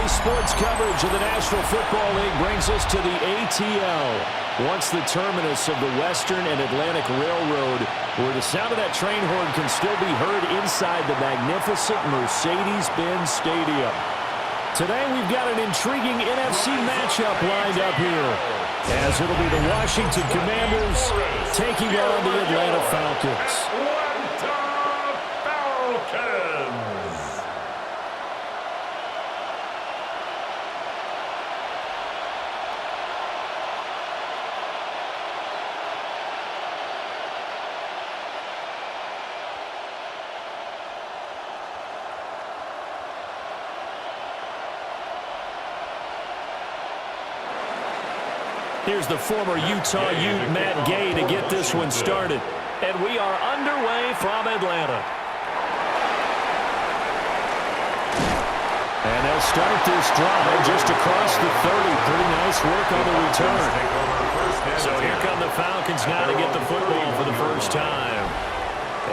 Daily sports coverage of the National Football League brings us to the ATL. Once the terminus of the Western and Atlantic Railroad, where the sound of that train horn can still be heard inside the magnificent Mercedes-Benz Stadium. Today we've got an intriguing NFC matchup lined up here, as it'll be the Washington Commanders taking on the Atlanta Falcons. Here's the former Utah Ute, Matt Gay, to get this one started. And we are underway from Atlanta. And they'll start this drive just across the 30. Pretty nice work on the return. So here come the Falcons now to get the football for the first time.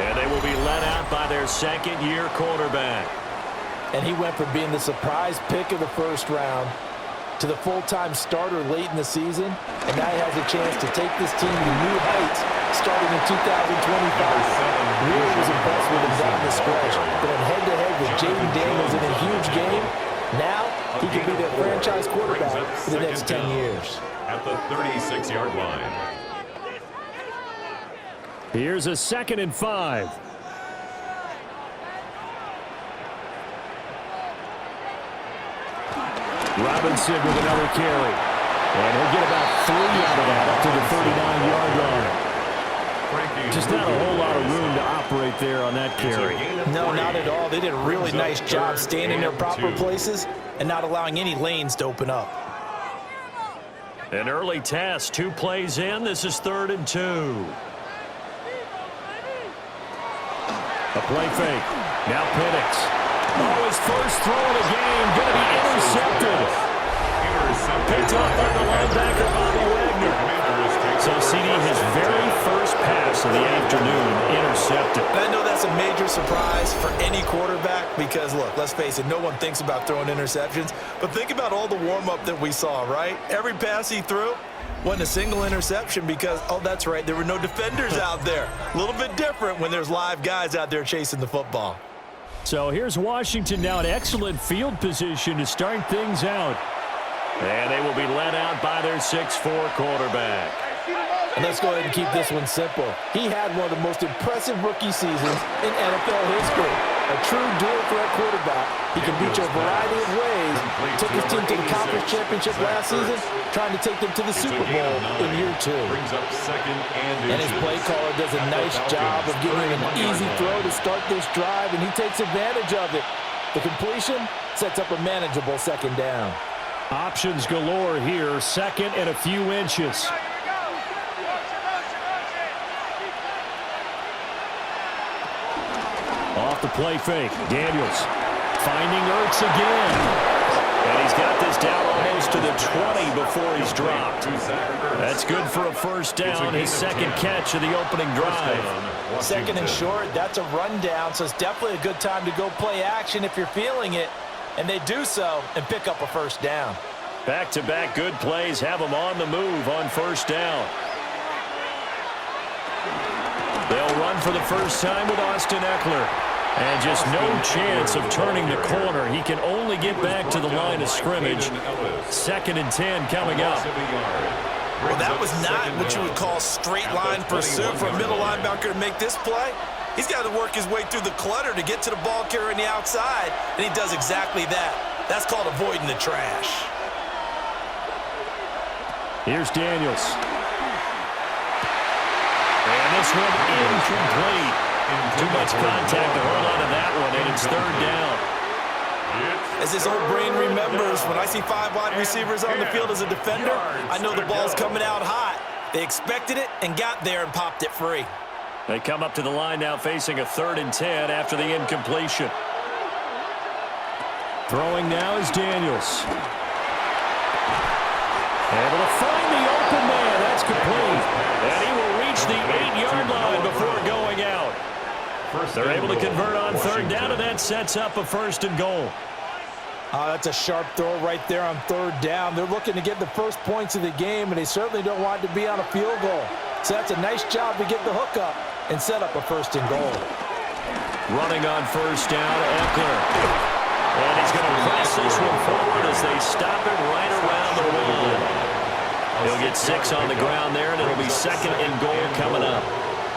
And they will be led out by their second-year quarterback. And he went from being the surprise pick of the first round to the full-time starter late in the season, and now he has a chance to take this team to new heights starting in 2025. Really was impressed with him down the stretch, going head-to-head with Jaden Daniels in a huge game. Now he can be their franchise quarterback for the next 10 years. At the 36-yard line. Here's a 2nd and 5. Robinson with another carry. And he'll get about 3 out of that up to the 39-yard line. Just not a whole lot of room to operate there on that carry. No, not at all. They did a really nice job staying in their proper places and not allowing any lanes to open up. An early test, 2 plays in. This is 3rd and 2. A play fake. Now Penix. Oh, his first throw of the game going to be intercepted. Picked off by the linebacker, Bobby Wagner. So CD, his very first pass of the afternoon, intercepted. And I know that's a major surprise for any quarterback because, look, let's face it, no one thinks about throwing interceptions. But think about all the warm-up that we saw, right? Every pass he threw wasn't a single interception because, oh, that's right, there were no defenders out there. A little bit different when there's live guys out there chasing the football. So here's Washington now in excellent field position to start things out. And they will be led out by their 6'4" quarterback. And let's go ahead and keep this one simple. He had one of the most impressive rookie seasons in NFL history. A true dual-threat quarterback. He can beat you a variety of ways. Took his team to the conference championship last season, trying to take them to the Super Bowl in year 2. And his play caller does a nice job of giving him an easy throw to start this drive, and he takes advantage of it. The completion sets up a manageable 2nd down. Options galore here, 2nd and a few inches. Off the play fake, Daniels finding Ertz again. And he's got this down almost to the 20 before he's dropped. That's good for a first down, his 2nd catch of the opening drive. 2nd and short, that's a rundown, so it's definitely a good time to go play action if you're feeling it. And they do so and pick up a first down. Back-to-back good plays have them on the move on first down. They'll run for the first time with Austin Eckler. And just no chance of turning the corner. He can only get back to the line of scrimmage. 2nd and 10 coming up. Well, that was not what you would call straight line pursuit for a middle linebacker to make this play. He's got to work his way through the clutter to get to the ball carrier on the outside, and he does exactly that. That's called avoiding the trash. Here's Daniels. And this one incomplete. Too much contact to hold on to that one, and it's 3rd down. As this old brain remembers, when I see 5 wide receivers on the field as a defender, I know the ball's coming out hot. They expected it and got there and popped it free. They come up to the line now facing a 3rd and 10 after the incompletion. Throwing now is Daniels. Able to find the open man. That's complete. And he will reach the 8-yard line before going out. They're able to convert on 3rd down, and that sets up a 1st and goal. That's a sharp throw right there on third down. They're looking to get the first points of the game, and they certainly don't want it to be on a field goal. So that's a nice job to get the hook up and set up a first and goal. Running on first down, Eckler. And he's going to press this one forward as they stop it right around the one. He'll get 6 on the ground there, and it'll be second and goal coming up.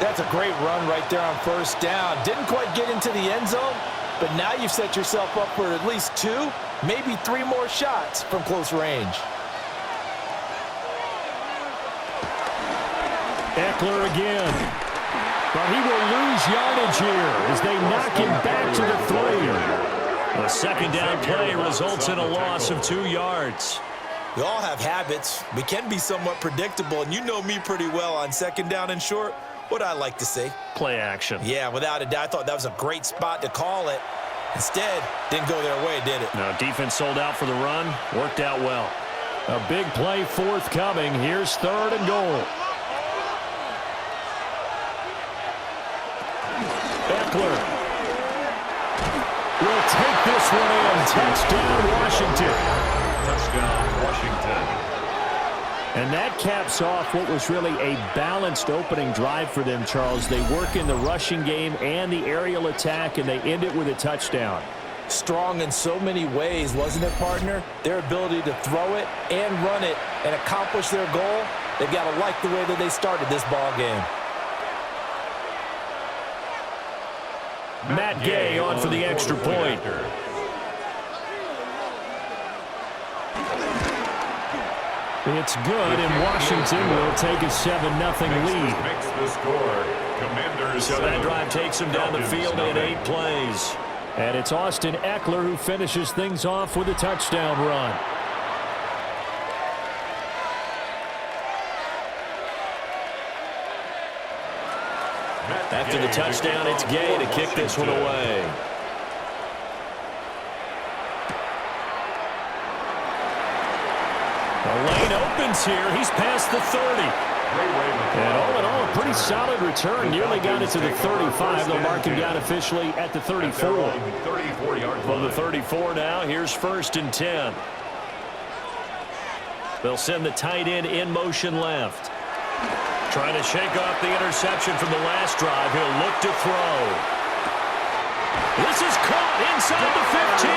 That's a great run right there on first down. Didn't quite get into the end zone, but now you've set yourself up for at least 2, maybe 3 more shots from close range. Eckler again. But he will lose yardage here as they knock him back to the 3. A second down play results in a loss of 2 yards. We all have habits. We can be somewhat predictable, and you know me pretty well on second down and short. What I like to say? Play action. Yeah, without a doubt. I thought that was a great spot to call it. Instead, didn't go their way, did it? No, defense sold out for the run. Worked out well. A big play forthcoming. Here's third and goal. Eckler will take this one in. Touchdown, Washington. Touchdown, Washington. And that caps off what was really a balanced opening drive for them, Charles. They work in the rushing game and the aerial attack, and they end it with a touchdown. Strong in so many ways, wasn't it, partner? Their ability to throw it and run it and accomplish their goal, they've got to like the way that they started this ball game. Matt Gay on for the extra point. It's good, and Washington will take a 7-0 lead. Makes the score. Commanders. So that drive takes him down the field in 8 plays. And it's Austin Eckler who finishes things off with a touchdown run. After the touchdown, it's Gay to kick this one away. The lane opens here. He's past the 30. And all in all, a pretty solid return. Nearly got it to the 35. They'll mark him down officially at the 34. From the 34 now, here's first and 10. They'll send the tight end in motion left. Trying to shake off the interception from the last drive. He'll look to throw. This is caught inside the 15.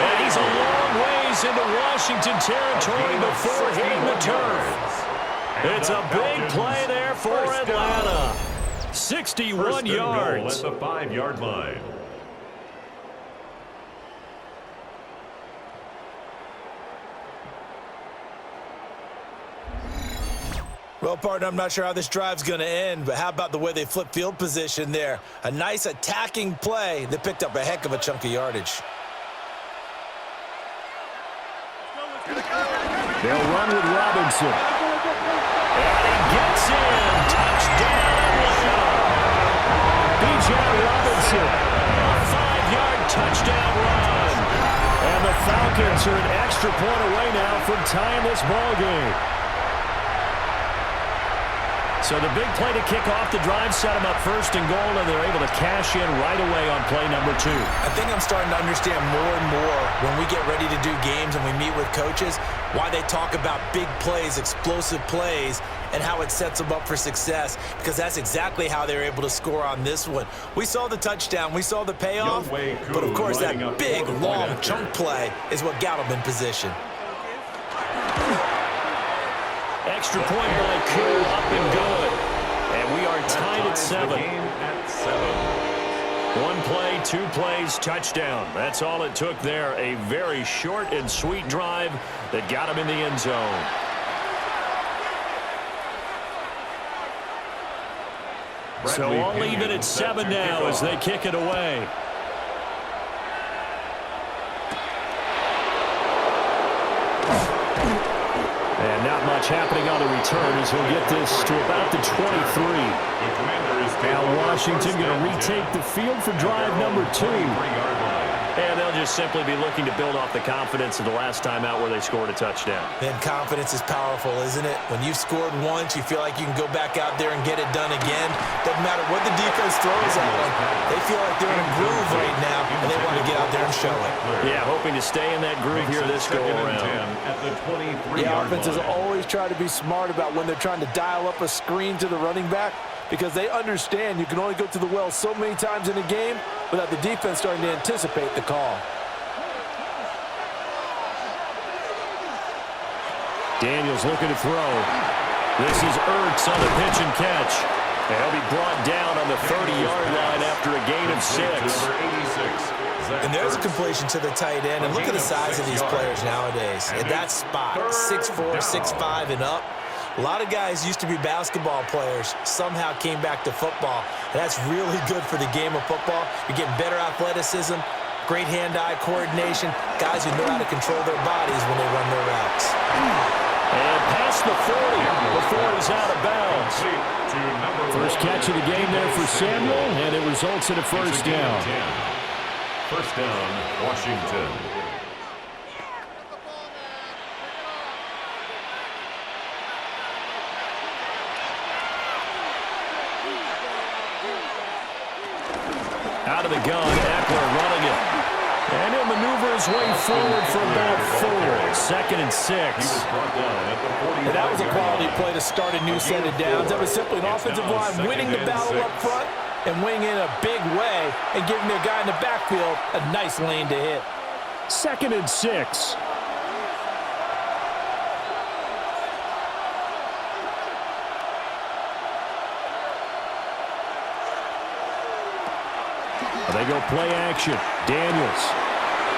And he's a long ways into Washington territory before hitting the turf. It's a big play there for Atlanta. 61 yards. At the 5-yard line. Well, partner, I'm not sure how this drive's going to end, but how about the way they flip field position there? A nice attacking play that picked up a heck of a chunk of yardage. They'll run with Robinson. And he gets in. Touchdown, Atlanta. B.J. Robinson. A 5-yard touchdown run. And the Falcons are an extra point away now from tying this ball game. So the big play to kick off the drive set them up first and goal, and they're able to cash in right away on play number 2. I think I'm starting to understand more and more when we get ready to do games and we meet with coaches why they talk about big plays, explosive plays, and how it sets them up for success, because that's exactly how they were able to score on this one. We saw the touchdown, we saw the payoff, but of course that big, long chunk play is what got them in position. Extra point by Koo, up and good. And we are tied at 7. 1 play, 2 plays, touchdown. That's all it took there. A very short and sweet drive that got him in the end zone. So all even at 7 now as they kick it away. And not much happening on the return as he'll get this to about the 23. Now Washington going to retake the field for drive number 2. And they'll just simply be looking to build off the confidence of the last time out where they scored a touchdown. Man, confidence is powerful, isn't it? When you've scored once, you feel like you can go back out there and get it done again. Doesn't matter what the defense throws at them. They feel like they're in a groove right now, and they want to get out there and show it. Yeah, hoping to stay in that groove here this go-around. At the 23-yard Yeah, offenses line. always try to be smart about when they're trying to dial up a screen to the running back because they understand you can only go to the well so many times in a game without the defense starting to anticipate the call. Daniels looking to throw. This is Ertz on the pitch and catch. And he'll be brought down on the 30-yard line after a gain of 6. And there's a completion to the tight end. And look at the size of these players nowadays. At that spot, 6'4", 6'5", and up. A lot of guys used to be basketball players, somehow came back to football. And that's really good for the game of football. You're getting better athleticism, great hand-eye coordination, guys who know how to control their bodies when they run their routes. And past the 40 before he's out of bounds. First catch of the game there for Samuel, and it results in a first down. First down, Washington. Out of the gun, Eckler running it. And he'll maneuver his way forward for about 4. 2nd and 6. And that was a quality play to start a new set of downs. That was simply an offensive line winning the battle up front and winning in a big way and giving their guy in the backfield a nice lane to hit. 2nd and 6. They go play action. Daniels.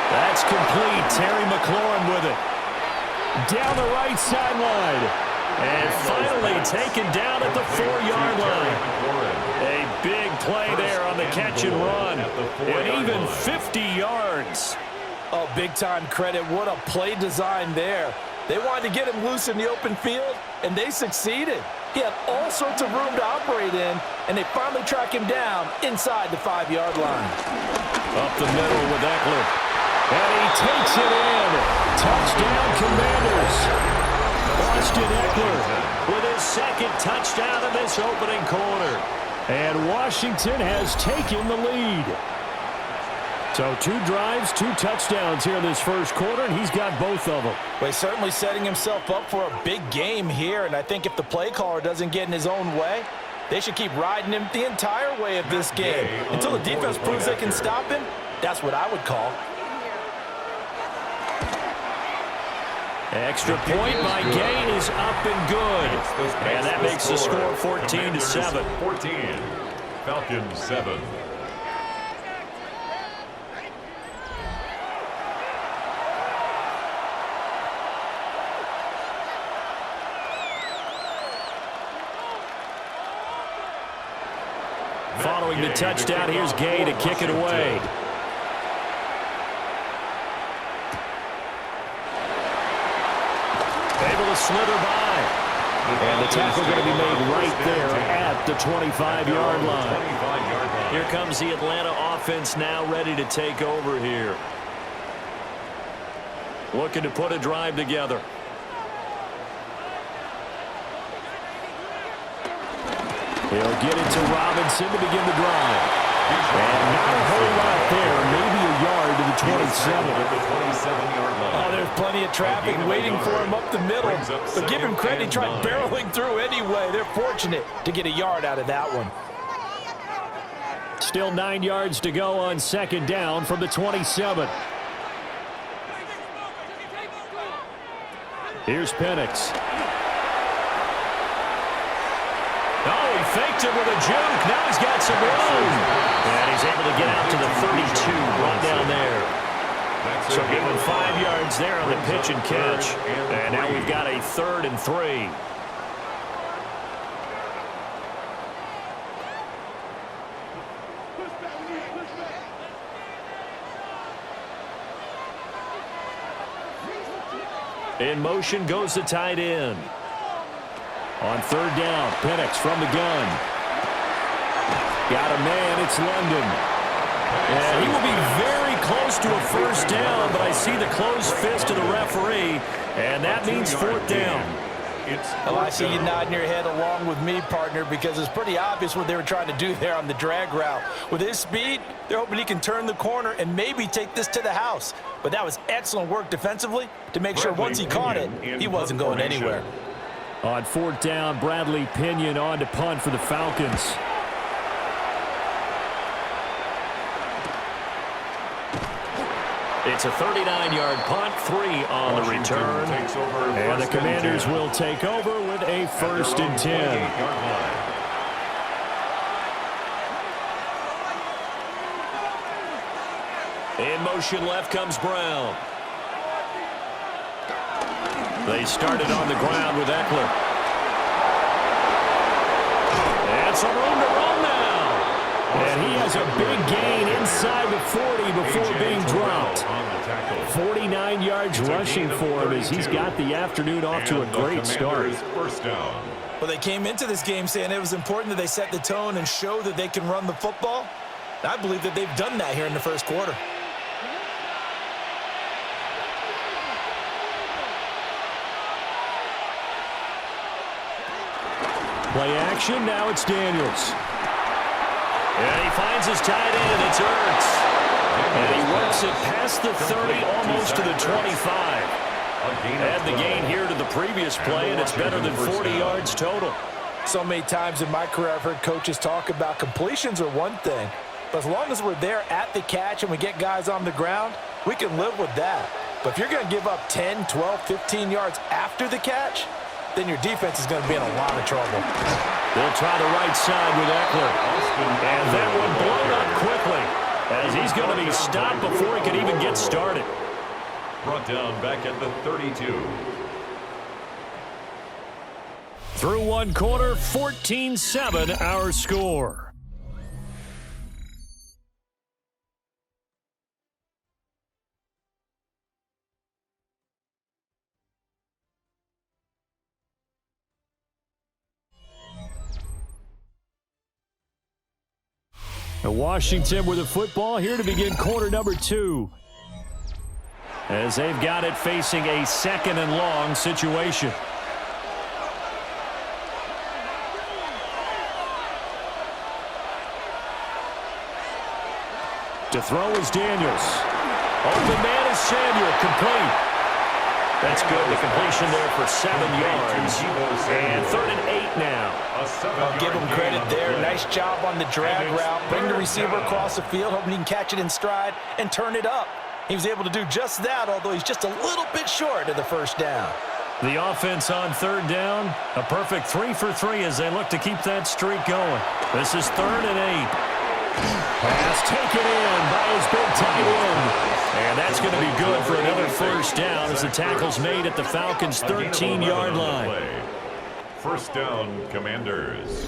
That's complete. Terry McLaurin with it. Down the right sideline. And finally taken down at the 4-yard line. A big play there on the catch and run. And even 50 yards. Oh, big-time credit. What a play design there. They wanted to get him loose in the open field, and they succeeded. He had all sorts of room to operate in, and they finally track him down inside the 5-yard line. Up the middle with Eckler. And he takes it in. Touchdown, Commanders. Austin Eckler with his 2nd touchdown in this opening quarter. And Washington has taken the lead. So 2 drives, 2 touchdowns here in this first quarter, and he's got both of them. Well, he's certainly setting himself up for a big game here, and I think if the play caller doesn't get in his own way, they should keep riding him the entire way of this game. Until the defense proves they can stop him, that's what I would call. Extra point by Gain is up and good. And that makes the score 14-7. 14. Falcons 7. Following the touchdown, here's Gay to kick it away. Able to slither by. And the tackle going to be made right there at the 25-yard line. Here comes the Atlanta offense now ready to take over here. Looking to put a drive together. He'll get it to Robinson to begin the drive. And not a whole lot there. Maybe a yard to the 27. Oh, there's plenty of traffic waiting for him up the middle. But give him credit, he tried barreling through anyway. They're fortunate to get a yard out of that one. Still 9 yards to go on 2nd down from the 27. Here's Penix. Oh, he faked it with a juke. Now he's got some room. And he's able to get out to the 32, brought down there. So give him 5 yards there on the pitch and catch. And now we've got a 3rd and 3. In motion goes the tight end. On 3rd down, Penix from the gun. Got a man, it's London. And he will be very close to a first down, but I see the closed fist of the referee, and that means 4th down. It's Oh, I fourth see you down. nodding your head along with me, partner, because it's pretty obvious what they were trying to do there on the drag route. With his speed, they're hoping he can turn the corner and maybe take this to the house. But that was excellent work defensively to make sure once he caught it, he wasn't going anywhere. On fourth down, Bradley Pinion on to punt for the Falcons. It's a 39-yard punt, 3 on the return. And the Commanders will take over with a 1st and 10. In motion left comes Brown. They started on the ground with Eckler. And some room to run now. And he has a big gain inside the 40 before being dropped. 49 yards rushing for him as he's got the afternoon off to a great start. Well, they came into this game saying it was important that they set the tone and show that they can run the football. I believe that they've done that here in the first quarter. Play action, now it's Daniels. And he finds his tight end, it's Ertz. And he works it past the 30, almost to the 25. Add the gain here to the previous play, and it's better than 40 yards total. So many times in my career, I've heard coaches talk about completions are one thing, but as long as we're there at the catch and we get guys on the ground, we can live with that. But if you're going to give up 10, 12, 15 yards after the catch, then your defense is going to be in a lot of trouble. They'll try the right side with Eckler. And that one blown up quickly as he's going to be stopped before he can even get started. Brought down back at the 32. Through one quarter, 14-7 our score. Washington with the football here to begin quarter number 2. As they've got it facing a 2nd and long situation. To throw is Daniels. Open man is Samuel, complete. That's good. The completion there for 7 yards. And 3rd and 8 now. I'll give him credit there. Nice job on the drag route. Bring the receiver across the field, hoping he can catch it in stride and turn it up. He was able to do just that, although he's just a little bit short of the first down. The offense on 3rd down. A perfect 3 for 3 as they look to keep that streak going. This is 3rd and 8. Pass taken in by his big tight end. And that's going to be good for another 1st down as the tackle's made at the Falcons' 13-yard line. 1st down, Commanders.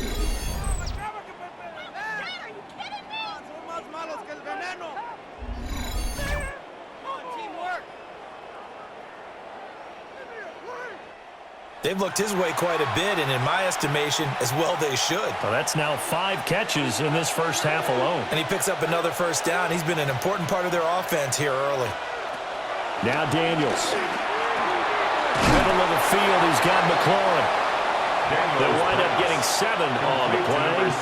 They've looked his way quite a bit, and in my estimation, as well they should. Well, that's now 5 catches in this first half alone. And he picks up another 1st down. He's been an important part of their offense here early. Now Daniels. Middle of the field, he's got McLaurin. They'll wind up getting 7 on the play,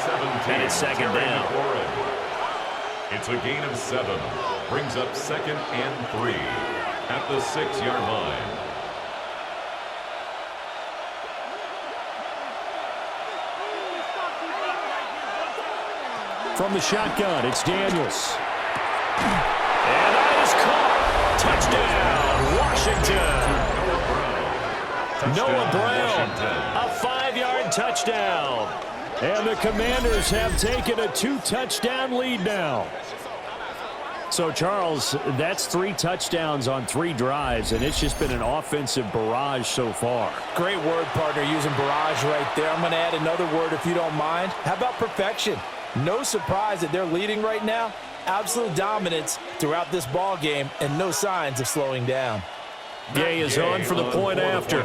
and it's 2nd down. It's a gain of 7. Brings up 2nd and 3 at the 6-yard line. From the shotgun, it's Daniels. And that is caught. Touchdown, Washington. Noah Brown, a 5-yard touchdown. And the Commanders have taken a 2-touchdown lead now. So, Charles, that's 3 touchdowns on 3 drives, and it's just been an offensive barrage so far. Great word, partner, using barrage right there. I'm going to add another word if you don't mind. How about perfection? No surprise that they're leading right now. Absolute dominance throughout this ball game and no signs of slowing down. Gay is on for the point after.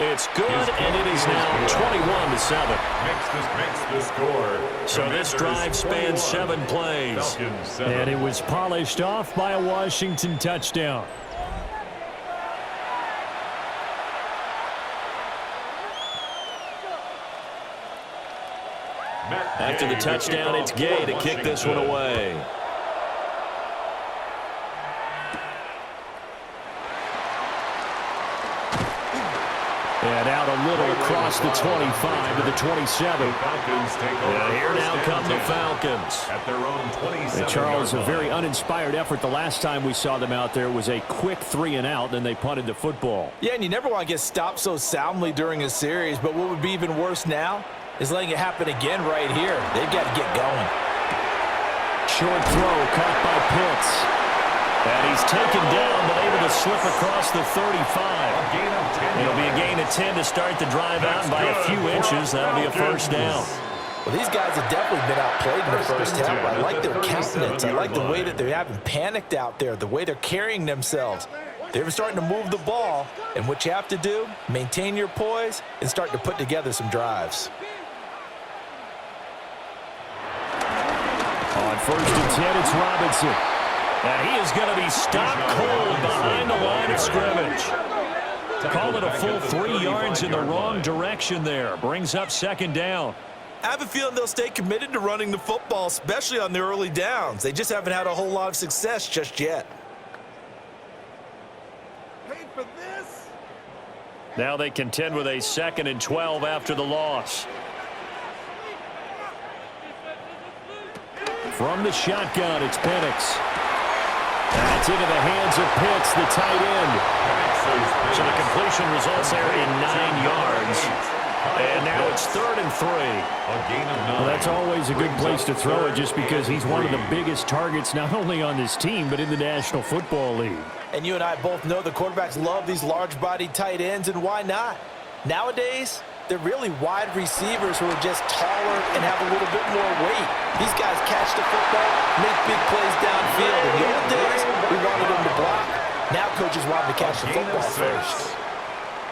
It's good, and it is now 21-7. Makes the score. So this drive spans 7 plays. And it was polished off by a Washington touchdown. After the touchdown, it's Gay to kick this one away. And out a little across the 25 to the 27. And here now come the Falcons. At their own 27. And Charles, a very uninspired effort. The last time we saw them out there was a quick 3-and-out, and they punted the football. Yeah, and you never want to get stopped so soundly during a series, but what would be even worse now is letting it happen again right here. They've got to get going. Short throw caught by Pitts. And he's taken down, but able to slip across the 35. It'll be a gain of 10 to start the drive out by a few inches. That'll be a first down. Well, these guys have definitely been outplayed in the first half. I like their countenance. I like the way that they haven't panicked out there, the way they're carrying themselves. They're starting to move the ball, and what you have to do, maintain your poise and start to put together some drives. On 1st and 10, it's Robinson. And he is going to be stopped cold behind the line of scrimmage. Call it a full 3 yards in the wrong direction there. Brings up 2nd down. I have a feeling they'll stay committed to running the football, especially on the early downs. They just haven't had a whole lot of success just yet. Paid for this. Now they contend with a 2nd and 12 after the loss. From the shotgun, it's Penix. That's into the hands of Pitts, the tight end. So the completion results there in 9 yards. And now it's 3rd and 3. Well, that's always a good place to throw it just because he's one of the biggest targets not only on this team but in the National Football League. And you and I both know the quarterbacks love these large-bodied tight ends, and why not? Nowadays, they're really wide receivers who are just taller and have a little bit more weight. These guys catch the football, make big plays downfield. In the old days, we wanted them to block. Now coaches want them to catch the football first.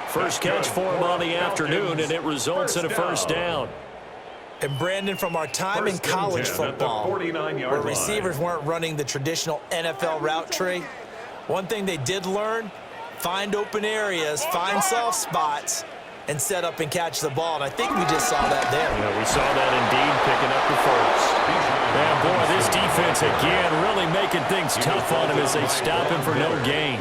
First catch for him on the afternoon, and it results in a first down. And Brandon, from our time in college football, where receivers weren't running the traditional NFL route tree, one thing they did learn, find open areas, find soft spots, and set up and catch the ball. And I think we just saw that there. Yeah, we saw that indeed, picking up the first. And boy, this defense again really making things tough on him as they stop him for no gain.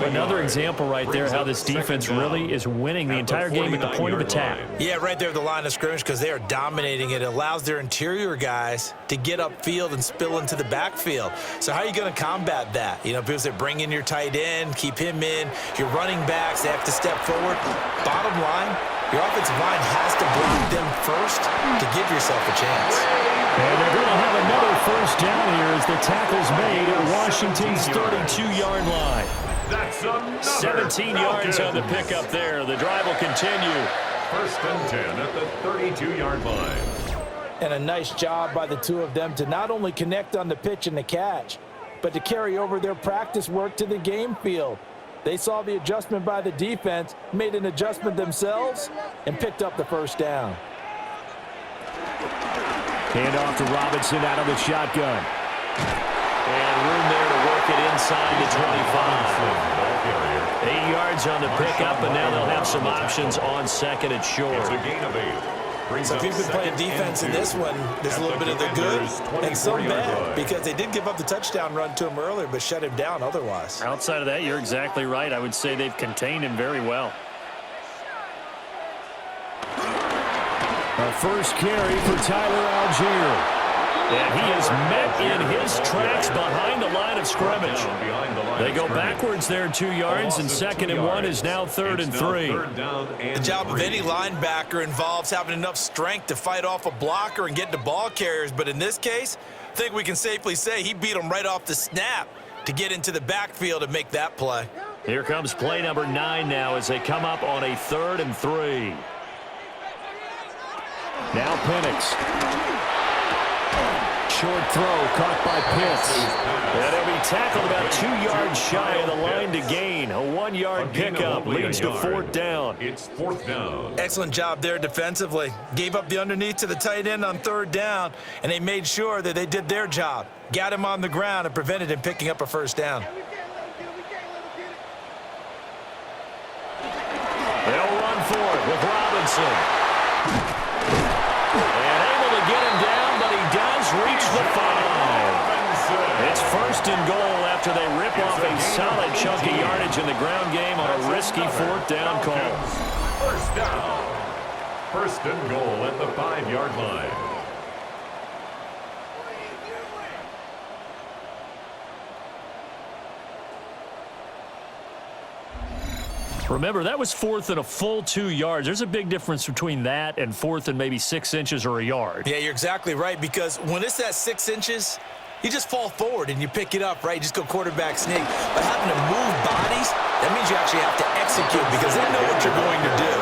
Another example right there how this defense really is winning the entire game at the point of attack. Yeah, right there at the line of scrimmage because they are dominating it. It allows their interior guys to get upfield and spill into the backfield. So how are you going to combat that? You know, because they bring in your tight end, keep him in. Your running backs, they have to step forward. Bottom line, your offensive line has to block them first to give yourself a chance. And they're going to have another first down here as the tackle's made at Washington's 32-yard line. That's 17 yards on the pickup there. The drive will continue. 1st and 10 at the 32-yard line. And a nice job by the two of them to not only connect on the pitch and the catch, but to carry over their practice work to the game field. They saw the adjustment by the defense, made an adjustment themselves, and picked up the first down. Hand off to Robinson out of the shotgun. And room there to work it inside the 25. 8 yards on the pickup, and now they'll have some options on 2nd and short. It's a gain of 8. So if you've been playing defense in this one, there's a little bit of the good and some bad, because they did give up the touchdown run to him earlier, but shut him down otherwise. Outside of that, you're exactly right. I would say they've contained him very well. A first carry for Tyler Algier. And he is met in his tracks behind the line of scrimmage. They go backwards there 2 yards, and 2nd and 1 is now 3rd and 3. The job of any linebacker involves having enough strength to fight off a blocker and get to ball carriers. But in this case, I think we can safely say he beat him right off the snap to get into the backfield and make that play. Here comes play number 9 now as they come up on a 3rd and 3. Now Penix. short throw caught by Pitts. And he'll be tackled about 2 yards shy of the line to gain. A 1-yard pickup leads to 4th down. It's 4th down. Excellent job there defensively. Gave up the underneath to the tight end on 3rd down, and they made sure that they did their job. Got him on the ground and prevented him picking up a 1st down. They'll run for it with Robinson. And able to get him down, but he does reach the 5. It's 1st and goal after they rip off a solid chunk of yardage in the ground game on a risky 4th down call. 1st down. 1st and goal at the 5-yard line. Remember, that was 4th and a full 2 yards. There's a big difference between that and 4th and maybe 6 inches or a yard. Yeah, you're exactly right, because when it's at 6 inches, you just fall forward and you pick it up, right? You just go quarterback sneak. But having to move bodies, that means you actually have to execute because they know what you're going to do.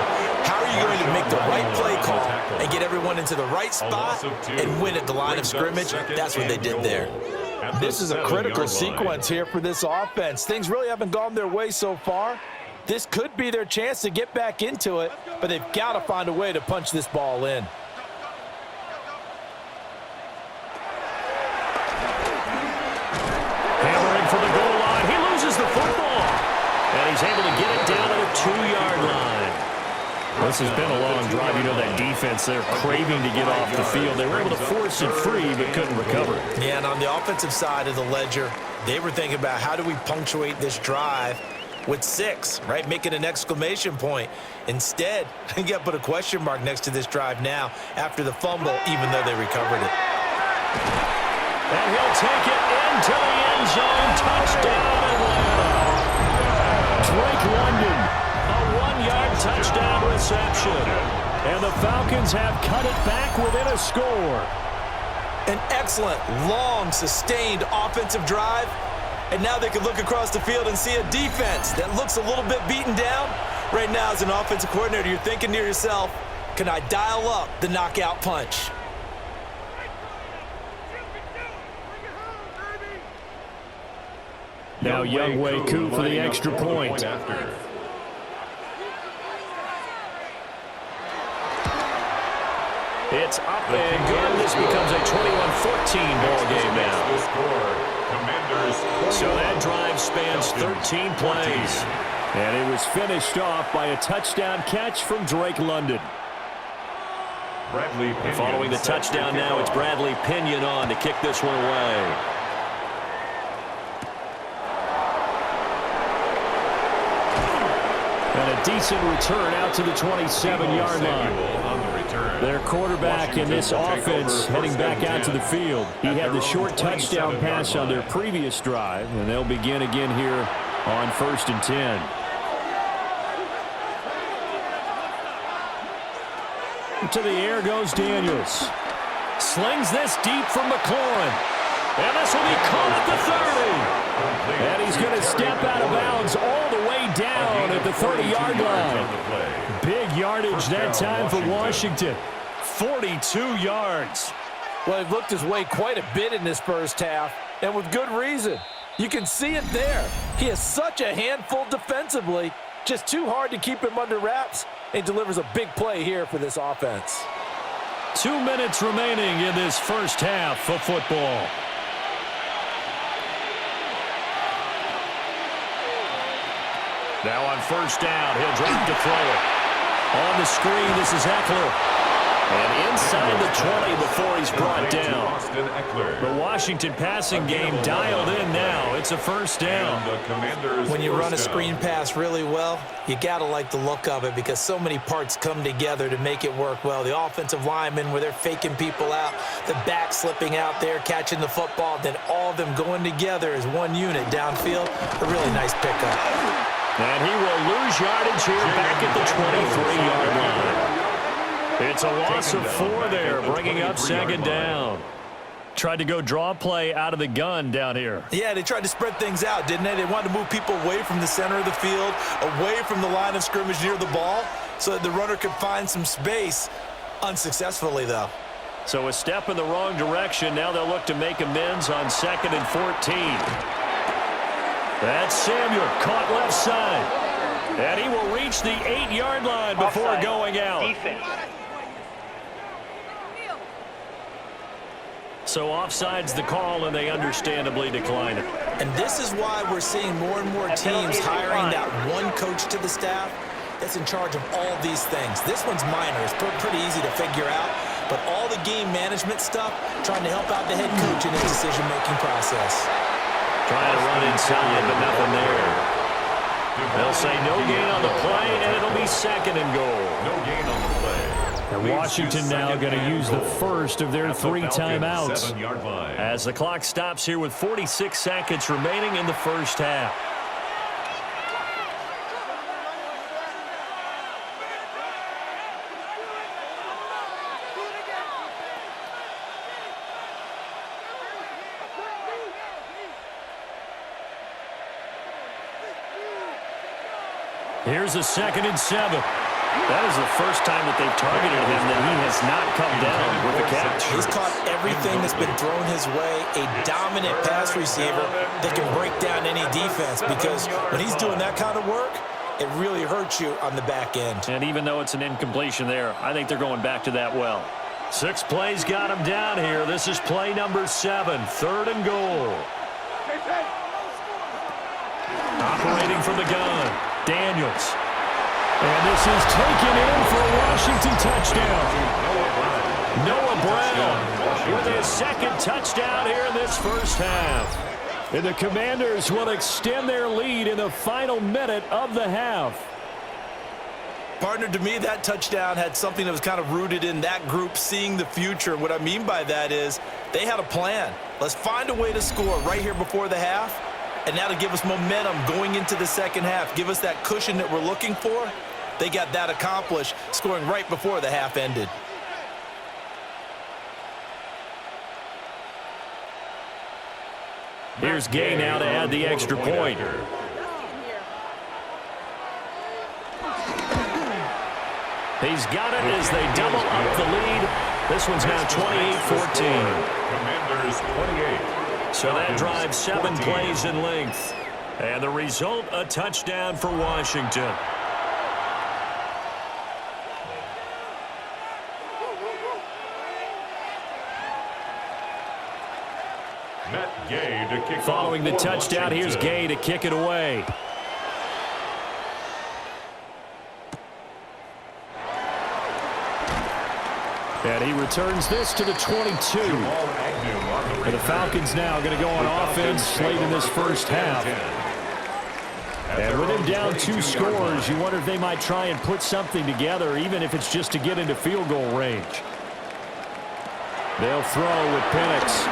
How are you going to make the right play call and get everyone into the right spot and win at the line of scrimmage? That's what they did there. This is a critical sequence here for this offense. Things really haven't gone their way so far. This could be their chance to get back into it, but they've got to find a way to punch this ball in. Hammering for the goal line. He loses the football. And he's able to get it down to the 2-yard line. This has been a long drive. You know that defense, they're craving to get off the field. They were able to force it free but couldn't recover. Yeah, and on the offensive side of the ledger, they were thinking about how do we punctuate this drive with 6, right? Making an exclamation point. Instead, you got to put a question mark next to this drive now after the fumble, even though they recovered it. And he'll take it into the end zone. Touchdown, Atlanta. Drake London, a 1-yard touchdown reception. And the Falcons have cut it back within a score. An excellent, long, sustained offensive drive. And now they can look across the field and see a defense that looks a little bit beaten down. Right now, as an offensive coordinator, you're thinking to yourself, can I dial up the knockout punch? Now Younghoe Koo for the extra point. It's up and good. This becomes a 21-14 ball game now. So that drive spans 13 plays. And it was finished off by a touchdown catch from Drake London. Following the touchdown now, it's Bradley Pinion on to kick this one away. And a decent return out to the 27-yard line. Their quarterback in this offense heading back out to the field. He had the short touchdown pass on their previous drive, and they'll begin again here on 1st and 10. To the air goes Daniels. Slings this deep from McLaurin. And this will be caught at the 30. And he's going to step out of bounds all the way down at the 30-yard line. Big yardage that time for Washington. 42 yards. Well, he looked his way quite a bit in this first half, and with good reason. You can see it there. He is such a handful defensively, just too hard to keep him under wraps, and delivers a big play here for this offense. 2 minutes remaining in this first half of football. Now on 1st down, he'll drop to throw it. On the screen, this is Eckler. And inside the 20 before he's brought down. The Washington passing game dialed in now. It's a 1st down. When you run a screen pass really well, you got to like the look of it because so many parts come together to make it work well. The offensive linemen where they're faking people out, the back slipping out there, catching the football, then all of them going together as one unit downfield. A really nice pickup. And he will lose yardage here back at the 23-yard line. It's a loss of 4 there, bringing up 2nd down. Tried to go draw play out of the gun down here. Yeah, they tried to spread things out, didn't they? They wanted to move people away from the center of the field, away from the line of scrimmage near the ball, so that the runner could find some space. Unsuccessfully, though. So a step in the wrong direction. Now they'll look to make amends on 2nd and 14. That's Samuel, caught left side. And he will reach the 8-yard line before going out. Defense. So offside's the call, and they understandably decline it. And this is why we're seeing more and more teams hiring that one coach to the staff that's in charge of all these things. This one's minor. It's pretty easy to figure out. But all the game management stuff, trying to help out the head coach in his decision-making process. Trying to run inside, but nothing there. They'll say no gain on the play, and it'll be 2nd and goal. No gain on the play. And Washington now going to use the first of their 3 timeouts. 7-yard line. As the clock stops here with 46 seconds remaining in the first half. Here's a 2nd and 7. That is the first time that they've targeted him that he has not come down with a catch. He's caught everything that's been thrown his way. A dominant pass receiver that can break down any defense, because when he's doing that kind of work, it really hurts you on the back end. And even though it's an incompletion there, I think they're going back to that well. 6 plays got him down here. This is play number 7, 3rd and goal. Operating from the gun, Daniels. And this is taken in for a Washington touchdown. Noah Brown with his 2nd touchdown here in this first half. And the Commanders will extend their lead in the final minute of the half. Partner, to me, that touchdown had something that was kind of rooted in that group seeing the future. What I mean by that is they had a plan. Let's find a way to score right here before the half, and now to give us momentum going into the second half, give us that cushion that we're looking for. They got that accomplished, scoring right before the half ended. Here's Gay now to add the extra point. He's got it as they double up the lead. This one's now 28-14. Commanders 28. So that drives 7 plays in length. And the result, a touchdown for Washington. Gay to kick Following the off for touchdown, here's Washington. Gay to kick it away. And he returns this to the 22. And the Falcons now going to go on offense late in this first half. And with him down 2 scores, you wonder if they might try and put something together, even if it's just to get into field goal range. They'll throw with Penix.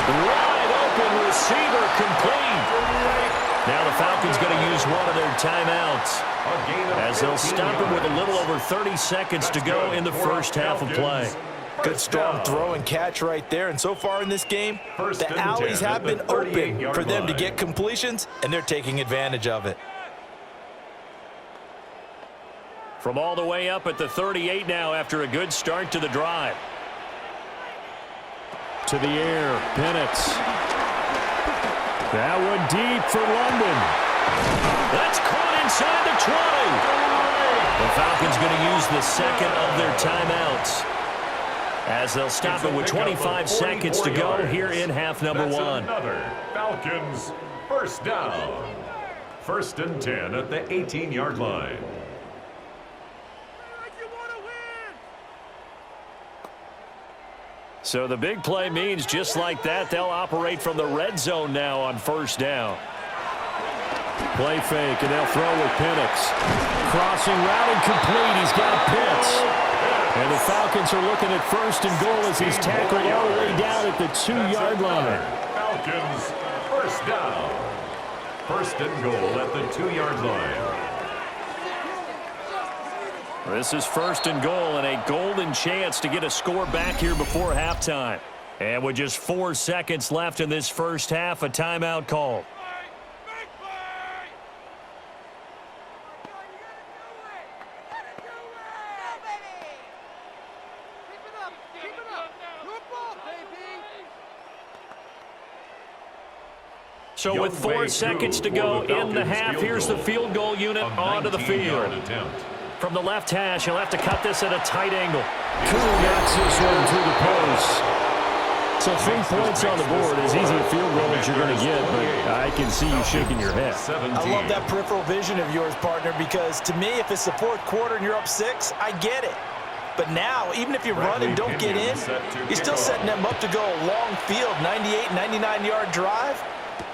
Wide open receiver complete. Now the Falcons going to use one of their timeouts as they'll stop him with a little over 30 seconds to go in the first half of play. Good strong throw and catch right there. And so far in this game, the alleys have been open for them to get completions, and they're taking advantage of it. From all the way up at the 38 now after a good start to the drive. To the air, Penix. That one deep for London. That's caught inside the 20. The Falcons going to use the 2nd of their timeouts as they'll stop it with 25 seconds to go here in half number 1. Another Falcons first down. 1st and 10 at the 18-yard line. So the big play means just like that, they'll operate from the red zone now on 1st down. Play fake, and they'll throw with Penix. Crossing route incomplete. He's got Pitts. And the Falcons are looking at 1st and goal as he's tackled all the way down at the 2-yard line. Falcons first down. 1st and goal at the 2-yard line. This is 1st and goal and a golden chance to get a score back here before halftime. And with just 4 seconds left in this first half, a timeout call. So with 4 seconds to go in the half, here's the field goal unit onto the field. From the left hash, he'll have to cut this at a tight angle. Koo knocks this one through the post. So 3 points on the board, as easy a field goal as you're going to get, but I can see you shaking your head. I love that peripheral vision of yours, partner, because to me, if it's the 4th quarter and you're up 6, I get it. But now, even if you run and don't get in, you're still setting them up to go a long field, 98, 99-yard drive.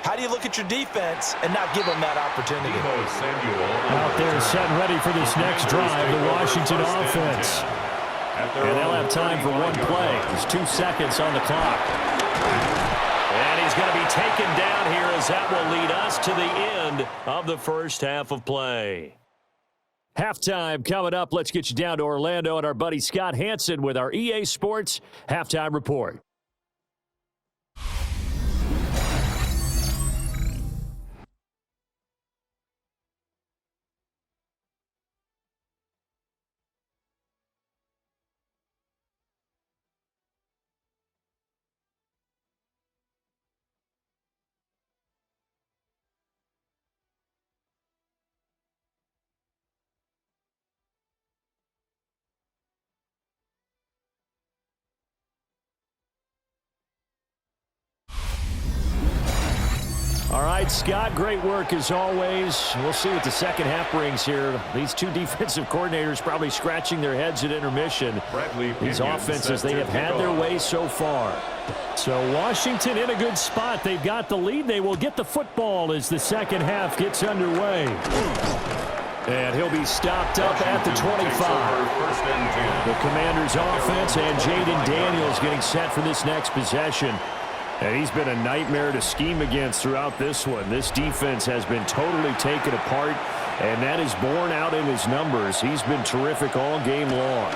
How do you look at your defense and not give them that opportunity? Out there set and ready for this next drive, the Washington offense. And they'll have time for 1 play. There's 2 seconds on the clock. And he's going to be taken down here as that will lead us to the end of the first half of play. Halftime coming up. Let's get you down to Orlando and our buddy Scott Hansen with our EA Sports Halftime Report. All right, Scott, great work as always. We'll see what the second half brings here. These 2 defensive coordinators probably scratching their heads at intermission. These offenses, they have had their way so far. So Washington in a good spot. They've got the lead. They will get the football as the second half gets underway. And he'll be stopped up at the 25. The Commanders' offense and Jaden Daniels getting set for this next possession. And he's been a nightmare to scheme against throughout this one. This defense has been totally taken apart, and that is borne out in his numbers. He's been terrific all game long.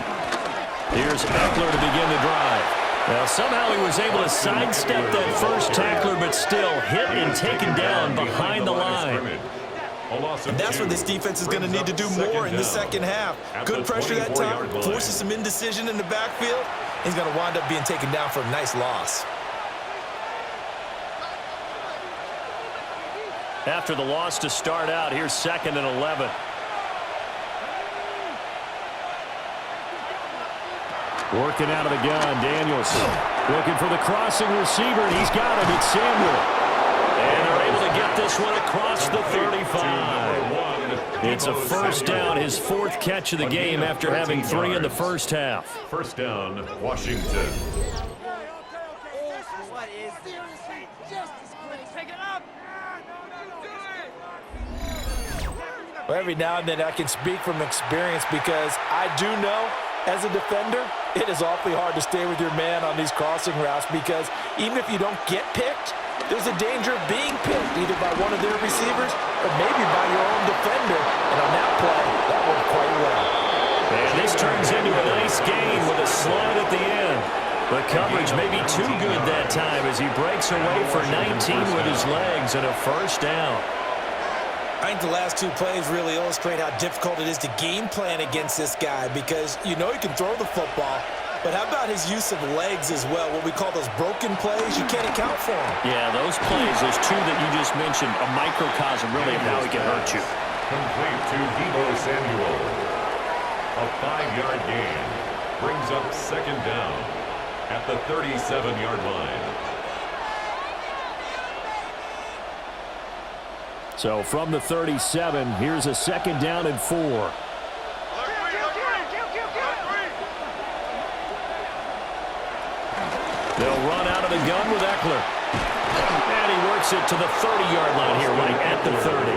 Here's Eckler to begin the drive. Well, somehow he was able to sidestep that first tackler, but still hit and taken down behind the line. And that's what this defense is going to need to do more in the second half. Good pressure that time, forces some indecision in the backfield. He's going to wind up being taken down for a nice loss. After the loss to start out, here's 2nd and 11. Working out of the gun, Daniels looking for the crossing receiver, and he's got him. It's Samuel. And they're able to get this one across the 35. It's a first down, his 4th catch of the game after having 3 in the first half. First down, Washington. Well, every now and then I can speak from experience because I do know as a defender it is awfully hard to stay with your man on these crossing routes because even if you don't get picked, there's a danger of being picked either by one of their receivers or maybe by your own defender. And on that play, that worked quite well. And this turns into a nice gain with a slide at the end. The coverage may be too good that time as he breaks away for 19 with his legs and a first down. I think the last 2 plays really illustrate how difficult it is to game plan against this guy because you know he can throw the football, but how about his use of legs as well? What we call those broken plays, you can't account for them. Yeah, those plays, those 2 that you just mentioned, a microcosm really of how he can hurt you. Complete to Deebo Samuel. A 5-yard gain brings up 2nd down at the 37-yard line. So from the 37, here's a 2nd down and 4. They'll run out of the gun with Eckler. And he works it to the 30-yard line here, right at the 30.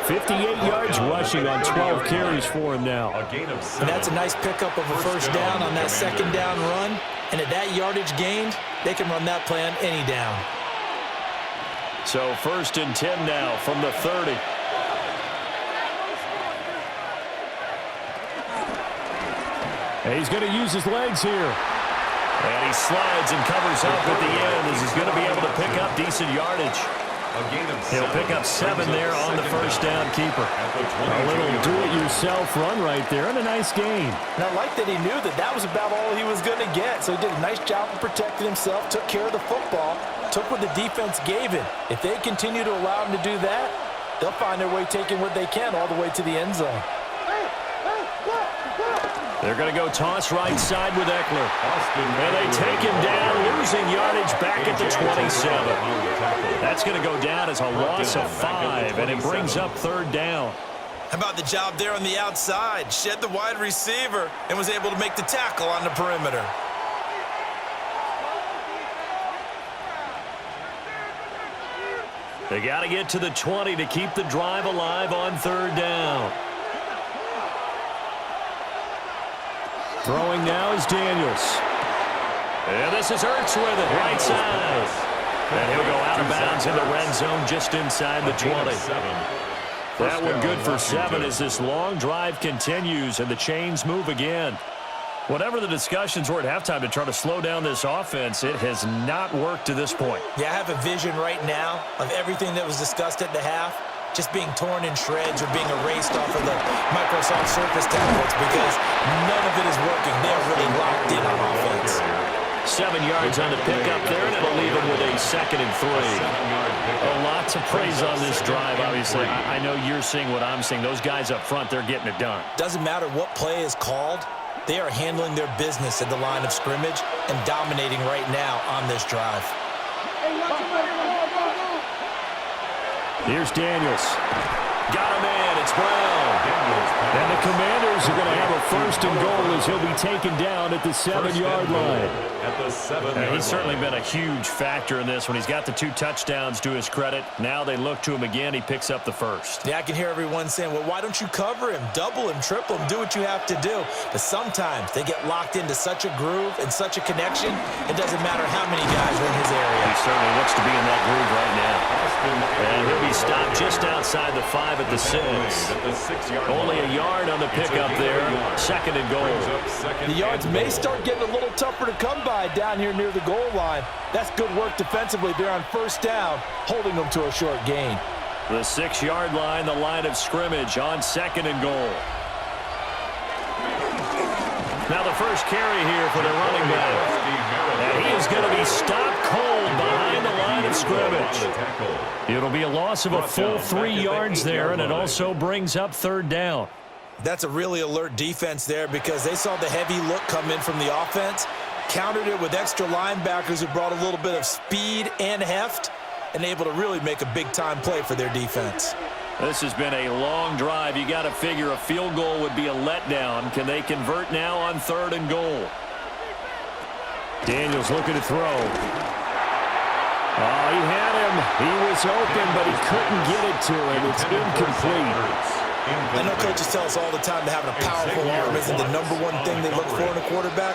58 yards rushing on 12 carries for him now. And that's a nice pickup of a first down on that 2nd down run. And at that yardage gained, they can run that play on any down. So 1st and 10 now from the 30. And he's going to use his legs here. And he slides and covers up at the end as he's going to be able to pick up decent yardage. He'll pick up 7 there on the first down keeper. A little do-it-yourself run right there and a nice gain. And I like that he knew that that was about all he was going to get. So he did a nice job of protecting himself, took care of the football, took what the defense gave him. If they continue to allow him to do that, they'll find their way taking what they can all the way to the end zone. They're going to go toss right side with Eckler. And they take him down, losing yardage back at the 27. That's going to go down as a loss of 5, and it brings up 3rd down. How about the job there on the outside? Shed the wide receiver and was able to make the tackle on the perimeter. They got to get to the 20 to keep the drive alive on 3rd down. Throwing now is Daniels. And this is Ertz with it, right side. And he'll go out of bounds in the red zone just inside the 20. That one good for 7 as this long drive continues and the chains move again. Whatever the discussions were at halftime to try to slow down this offense, it has not worked to this point. Yeah, I have a vision right now of everything that was discussed at the half just being torn in shreds or being erased off of the Microsoft Surface tablets because none of it is working. They're really locked in on offense. 7 yards on the pickup there, and it'll leave him with a 2nd and 3. Lots of praise on this drive, obviously. I know you're seeing what I'm seeing. Those guys up front, they're getting it done. Doesn't matter what play is called. They are handling their business at the line of scrimmage and dominating right now on this drive. Here's Daniels. Got him in. It's Brown. And the Commanders are going to have a 1st and goal as he'll be taken down at the 7-yard line. He's certainly been a huge factor in this when he's got the 2 touchdowns to his credit. Now they look to him again. He picks up the 1st. Yeah, I can hear everyone saying, well, why don't you cover him, double him, triple him, do what you have to do. But sometimes they get locked into such a groove and such a connection, it doesn't matter how many guys are in his area. He certainly looks to be in that groove right now. And he'll be stopped just outside the 5 at the 6. Only a yard on the pickup there. 2nd and goal. The yards may start getting a little tougher to come by down here near the goal line. That's good work defensively there on 1st down, holding them to a short gain. The 6-yard line, the line of scrimmage on 2nd and goal. Now the first carry here for the running back. And he is going to be stopped cold behind the line of scrimmage. It'll be a loss of a full 3 yards there, and it also brings up 3rd down. That's a really alert defense there because they saw the heavy look come in from the offense, countered it with extra linebackers who brought a little bit of speed and heft, and able to really make a big-time play for their defense. This has been a long drive. You got to figure a field goal would be a letdown. Can they convert now on 3rd and goal? Daniels looking to throw. Oh, he had him. He was open, but he couldn't get it to him. It's incomplete. I know coaches tell us all the time that having a powerful arm isn't the #1 thing they look for in a quarterback.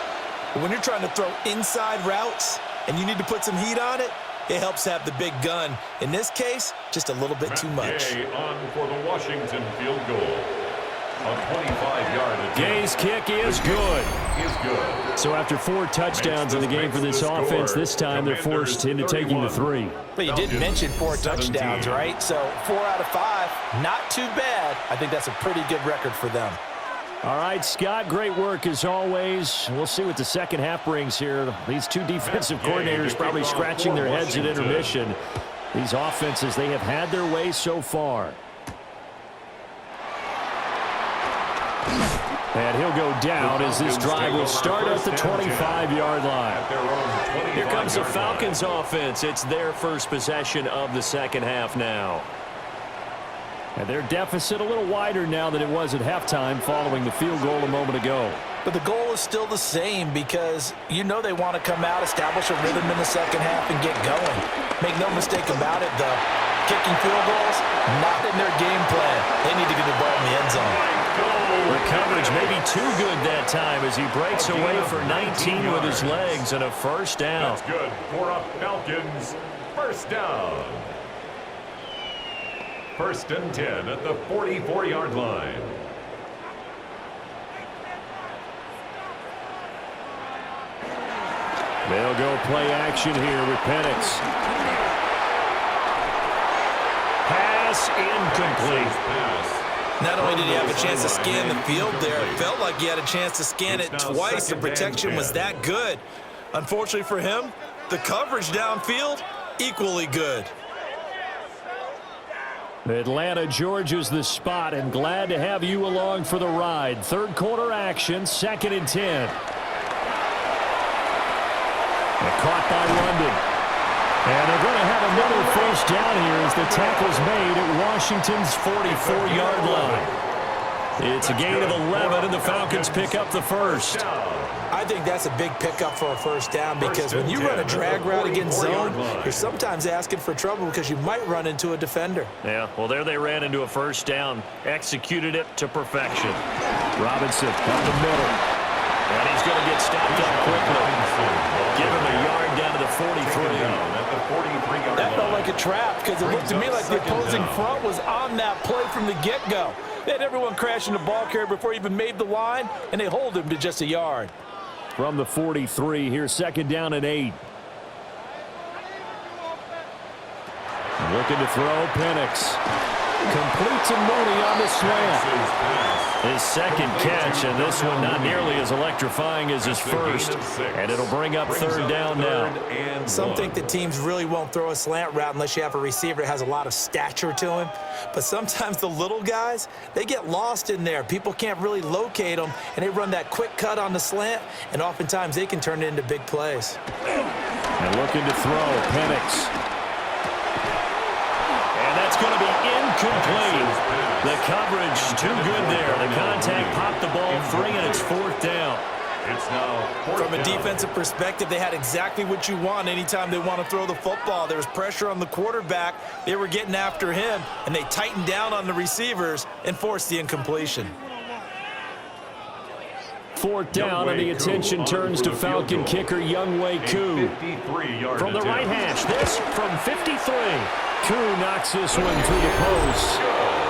But when you're trying to throw inside routes and you need to put some heat on it, it helps have the big gun. In this case, just a little bit too much. On for the Washington field goal. A 25-yard attempt. Gay's kick is good. So after 4 touchdowns in the game for this offense, this time they're forced into taking the 3. But you did mention 4 touchdowns, right? So 4 out of 5, not too bad. I think that's a pretty good record for them. All right, Scott, great work as always. We'll see what the second half brings here. These 2 defensive coordinators probably scratching their heads at intermission. These offenses, they have had their way so far. And he'll go down as this drive will start at the 25-yard line. Here comes the Falcons offense. It's their first possession of the second half now. And their deficit a little wider now than it was at halftime following the field goal a moment ago. But the goal is still the same because you know they want to come out, establish a rhythm in the second half, and get going. Make no mistake about it, though. Kicking field goals, not in their game plan. They need to get the ball in the end zone. The coverage may be too good that time as he breaks away for 19 with his legs and a 1st down. That's good for a Falcons 1st down. 1st and 10 at the 44-yard line. They'll go play action here with Penix. pass incomplete. Not only did he have a chance to scan the field there, it felt like he had a chance to scan it twice. The protection was that good. Unfortunately for him, the coverage downfield, equally good. Atlanta, Georgia's the spot, and glad to have you along for the ride. Third quarter action, 2nd and 10. Caught by London. And they're going to have another first down here as the tackle's made at Washington's 44-yard line. It's a gain of 11, and the Falcons pick up the first. I think that's a big pickup for a first down because when you run a drag route against zone, you're sometimes asking for trouble because you might run into a defender. Yeah, well, there they ran into a first down, executed it to perfection. Robinson up the middle, and he's going to get stopped up quickly. Give him a yard down to the 43. That felt like a trap because it looked to me like the opposing front was on that play from the get-go. They had everyone crashing the ball carrier before he even made the line, and they hold him to just a yard. From the 43, here's 2nd down and 8. Looking to throw, Penix. Complete to Mooney on the slant. His second catch, and this one not nearly as electrifying as his first. And it'll bring up 3rd down now. Some think that teams really won't throw a slant route unless you have a receiver that has a lot of stature to him. But sometimes the little guys, they get lost in there. People can't really locate them, and they run that quick cut on the slant, and oftentimes they can turn it into big plays. And looking to throw, Penix. And that's going to be incomplete. The coverage too good there. The contact popped the ball free, and it's 4th down. It's now From a defensive perspective, they had exactly what you want anytime they want to throw the football. There was pressure on the quarterback. They were getting after him, and they tightened down on the receivers and forced the incompletion. 4th down, and the attention turns to Falcon kicker Younghoe Koo. From the right hash, this from 53. Koo knocks this one through the post.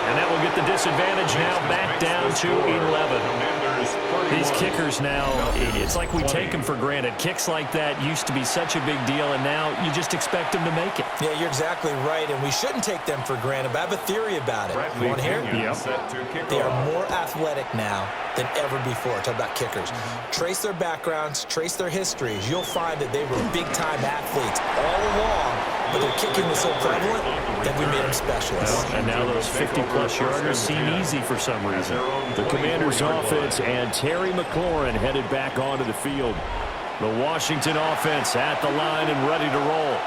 And that will get the disadvantage now back down to 11. These kickers now, it's like we take them for granted. Kicks like that used to be such a big deal, and now you just expect them to make it. Yeah, you're exactly right, and we shouldn't take them for granted, but I have a theory about it. You want to hear? Yep. They are more athletic now than ever before. Talk about kickers. Trace their backgrounds, trace their histories. You'll find that they were big-time athletes all along, but their kicking was so prevalent that we made them specialists. And now those 50-plus yarders seem easy for some reason. The Commanders' offense and Terry McLaurin headed back onto the field. The Washington offense at the line and ready to roll.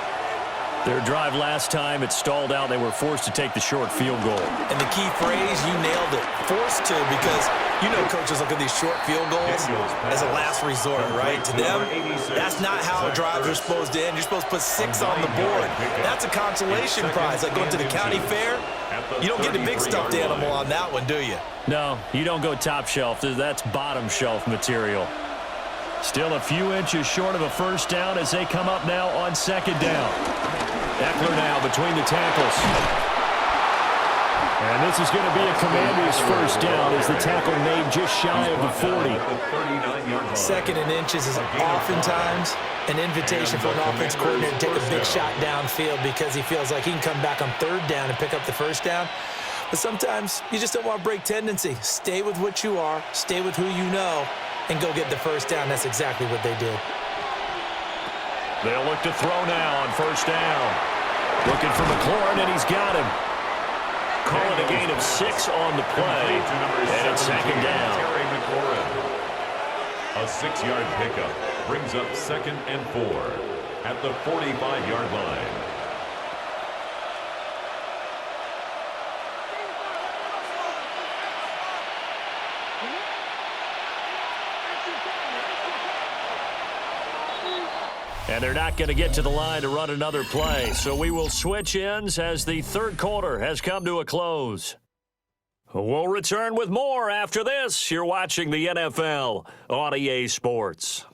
Their drive last time, it stalled out. They were forced to take the short field goal. And the key phrase, you nailed it. Forced to, because you know coaches look at these short field goals as a last resort, right? To them, that's not how drives are supposed to end. You're supposed to put 6 on the board. That's a consolation prize. Like going to the county fair, you don't get the big stuffed animal on that one, do you? No, you don't go top shelf. That's bottom shelf material. Still a few inches short of a first down as they come up now on 2nd down. Eckler now between the tackles. And this is going to be a Commanders first down as the tackle made just shy of the 40. 2nd and inches is oftentimes an invitation for an offense coordinator to take a big shot downfield because he feels like he can come back on 3rd down and pick up the first down. But sometimes you just don't want to break tendency. Stay with what you are, stay with who you know, and go get the first down. That's exactly what they did. They'll look to throw now on first down. Looking for McLaurin, and he's got him. Calling a gain of 6 on the play, and it's 2nd down. A 6-yard pickup brings up 2nd and 4 at the 45-yard line. And they're not going to get to the line to run another play. So we will switch ends as the third quarter has come to a close. We'll return with more after this. You're watching the NFL on EA Sports.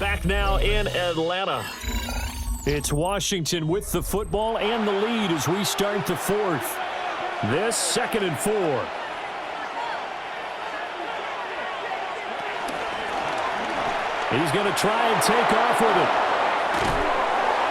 Back now in Atlanta. It's Washington with the football and the lead as we start the fourth. This 2nd and 4. He's going to try and take off with it.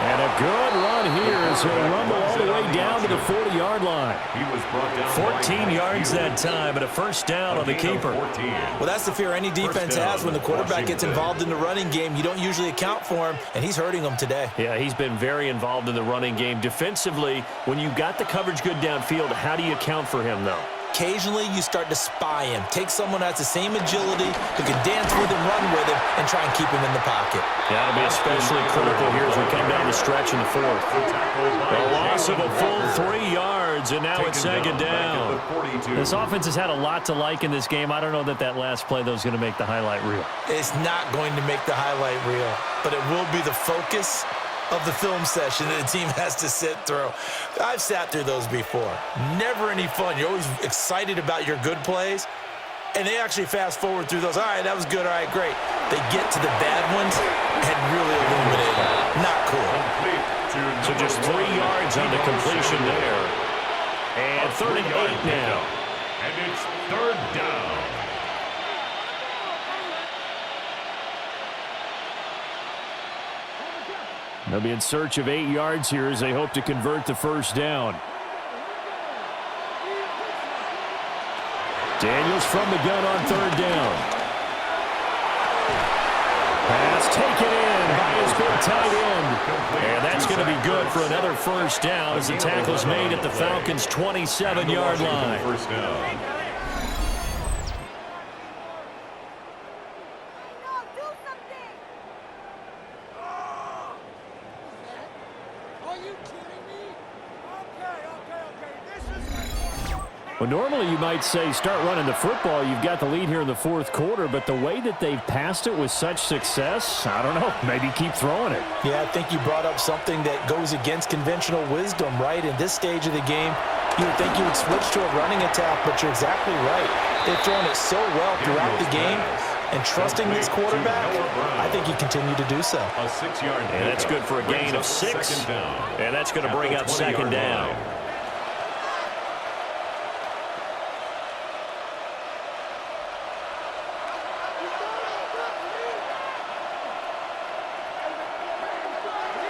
And a good run here as he'll rumble all the way down to the 40-yard line. He was brought down 14 yards that time, but a first down on the keeper. Well, that's the fear any defense has when the quarterback gets involved in the running game. You don't usually account for him, and he's hurting them today. Yeah, he's been very involved in the running game. Defensively, when you got the coverage good downfield, how do you account for him, though? Occasionally, you start to spy him. Take someone who has the same agility, who can dance with him, run with him, and try and keep him in the pocket. That'll be especially critical here as we come down the stretch in the 4th. A loss of a full 3 yards, and now it's 2nd down. This offense has had a lot to like in this game. I don't know that last play, though, is going to make the highlight reel. It's not going to make the highlight reel, but it will be the focus of the film session that the team has to sit through. I've sat through those before. Never any fun. You're always excited about your good plays, and they actually fast forward through those. All right, that was good. All right, great. They get to the bad ones and really illuminate them. Not cool. So just 3 yards on the completion there. And 3rd and 8 now. And it's 3rd down. They'll be in search of 8 yards here as they hope to convert the first down. Daniels from the gun on 3rd down. Pass taken in by his big tight end. And that's going to be good for another first down as the tackle's made at the Falcons' 27-yard line. First down. Well, normally you might say start running the football. You've got the lead here in the 4th quarter, but the way that they've passed it with such success, I don't know, maybe keep throwing it. Yeah, I think you brought up something that goes against conventional wisdom, right? In this stage of the game, you would think you would switch to a running attack, but you're exactly right. They've thrown it so well throughout the game, and trusting this quarterback, I think you continue to do so. A 6-yard And that's good for a gain of 6, and that's going to bring up 2nd down.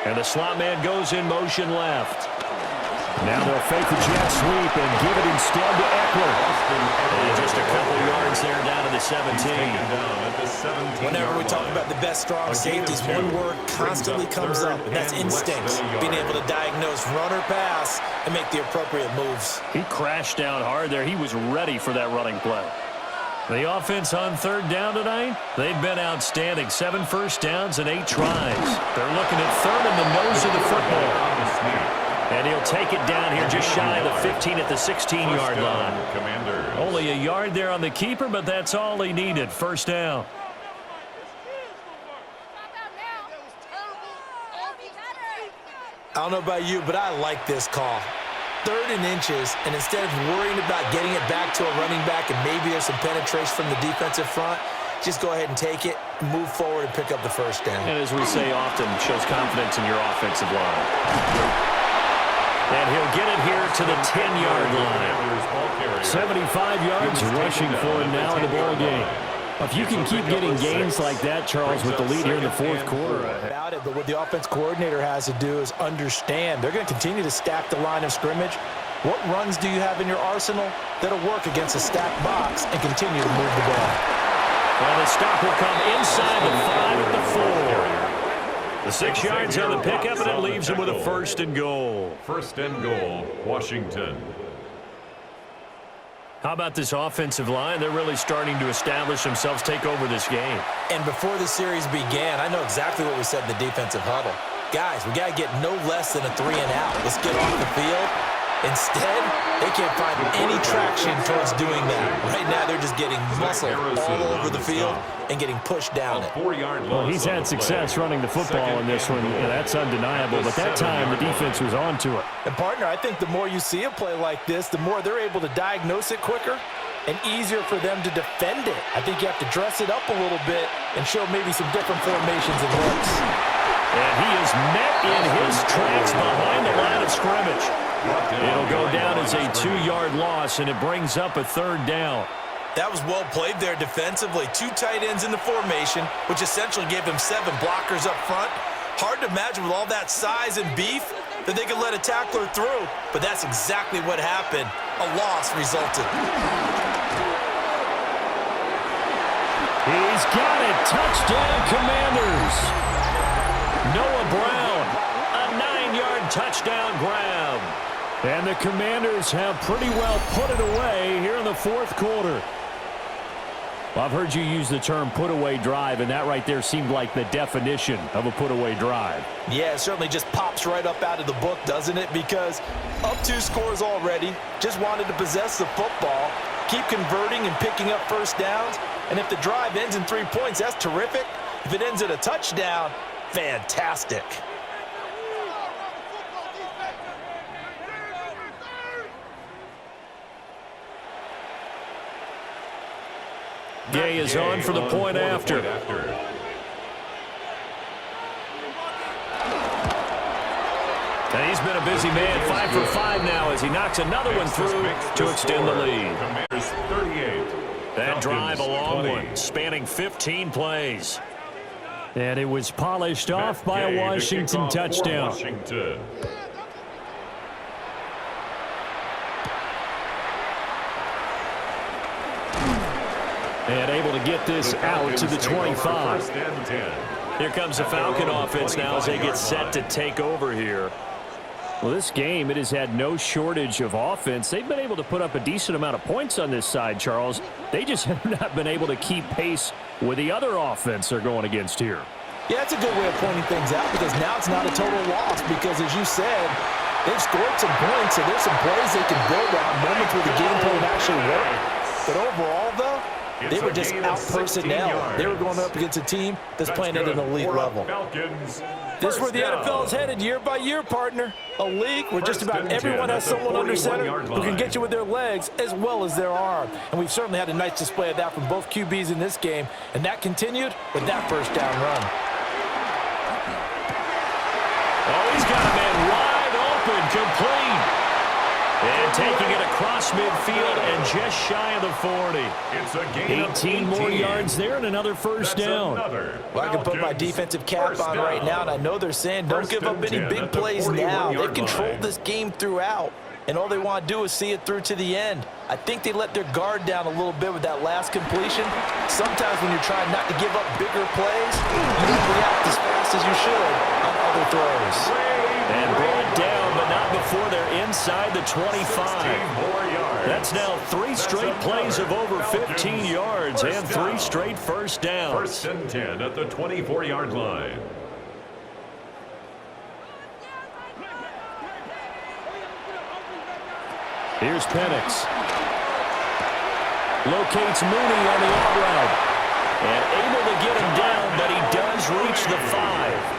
And the slot man goes in motion left. Now they'll fake the jet sweep and give it instead to Eckler. And just a couple yards there down to the 17. Whenever we talk about the best strong safeties, one word constantly comes up, and that's instincts. Being able to diagnose run or pass and make the appropriate moves. He crashed down hard there. He was ready for that running play. The offense on 3rd down tonight, they've been outstanding. 7 first downs and 8 tries. They're looking at 3rd in the nose of the football. And he'll take it down here just shy of the 15 at the 16-yard line. Only a yard there on the keeper, but that's all he needed. First down. I don't know about you, but I like this call. 3rd and inches, and instead of worrying about getting it back to a running back and maybe there's some penetration from the defensive front, just go ahead and take it, move forward, and pick up the first down. And as we say often, shows confidence in your offensive line. And he'll get it here to the 10-yard line. 75 yards rushing for him now in the ball game. If you can keep getting gains like that, Charles, with the lead here in the 4th quarter. About it, but what the offense coordinator has to do is understand they're going to continue to stack the line of scrimmage. What runs do you have in your arsenal that'll work against a stacked box and continue to move the ball? Well, the stop will come inside the 5 at the 4. The 6 yards on the pickup, and it leaves him with a 1st and goal. 1st and goal, Washington. How about this offensive line? They're really starting to establish themselves, take over this game. And before the series began, I know exactly what we said in the defensive huddle. Guys, we got to get no less than a 3 and out. Let's get off the field. Instead, they can't find any traction towards doing that. Right now, they're just getting muscle all over the field and getting pushed down it. Well, he's had success running the football in this one. Yeah, that's undeniable. But that time, the defense was on to it. And, partner, I think the more you see a play like this, the more they're able to diagnose it quicker and easier for them to defend it. I think you have to dress it up a little bit and show maybe some different formations and looks. And he is met in his tracks behind the line of scrimmage. It'll go down as a 2-yard loss, and it brings up a 3rd down. That was well played there defensively. 2 tight ends in the formation, which essentially gave them 7 blockers up front. Hard to imagine with all that size and beef that they could let a tackler through, but that's exactly what happened. A loss resulted. He's got it. Touchdown, Commanders. Noah Brown, a 9-yard touchdown grab. And the Commanders have pretty well put it away here in the 4th quarter. Well, I've heard you use the term put-away drive, and that right there seemed like the definition of a put-away drive. Yeah, it certainly just pops right up out of the book, doesn't it? Because up 2 scores already, just wanted to possess the football, keep converting and picking up first downs, and if the drive ends in 3 points, that's terrific. If it ends in a touchdown, fantastic. Gay is on for the point after. And he's been a busy man, 5 for 5 now as he knocks another one through to extend the lead. Commanders 38. That drive a long one, spanning 15 plays. And it was polished off by a Washington touchdown. And able to get this out to the 25. Here comes the Falcon offense now as they get set to take over here. Well, this game, it has had no shortage of offense. They've been able to put up a decent amount of points on this side, Charles. They just have not been able to keep pace with the other offense they're going against here. Yeah, that's a good way of pointing things out because now it's not a total loss because, as you said, they've scored some points, so there's some plays they can build on, moments where the game plan actually worked. But overall, though, they were just out-personnel. They were going up against a team that's playing at an elite level. This is where the NFL is headed year by year, partner. A league where just about everyone has someone under center who can get you with their legs as well as their arm. And we've certainly had a nice display of that from both QBs in this game. And that continued with that first down run. Oh, he's got a man wide open, complete. And taking it across midfield and just shy of the 40. It's a gain 18 more yards there and another first down. Well, I can put my defensive cap on right now, and I know they're saying don't give up any big plays now. They've controlled this game throughout, and all they want to do is see it through to the end. I think they let their guard down a little bit with that last completion. Sometimes when you're trying not to give up bigger plays, you don't react as fast as you should on other throws. And brought down, but not before they're inside the 25. That's now 3 straight plays of over 15 yards and 3 straight first downs. 1st and 10 at the 24-yard line. Here's Penix. Locates Mooney on the out route. And able to get him down, but he does reach the 5.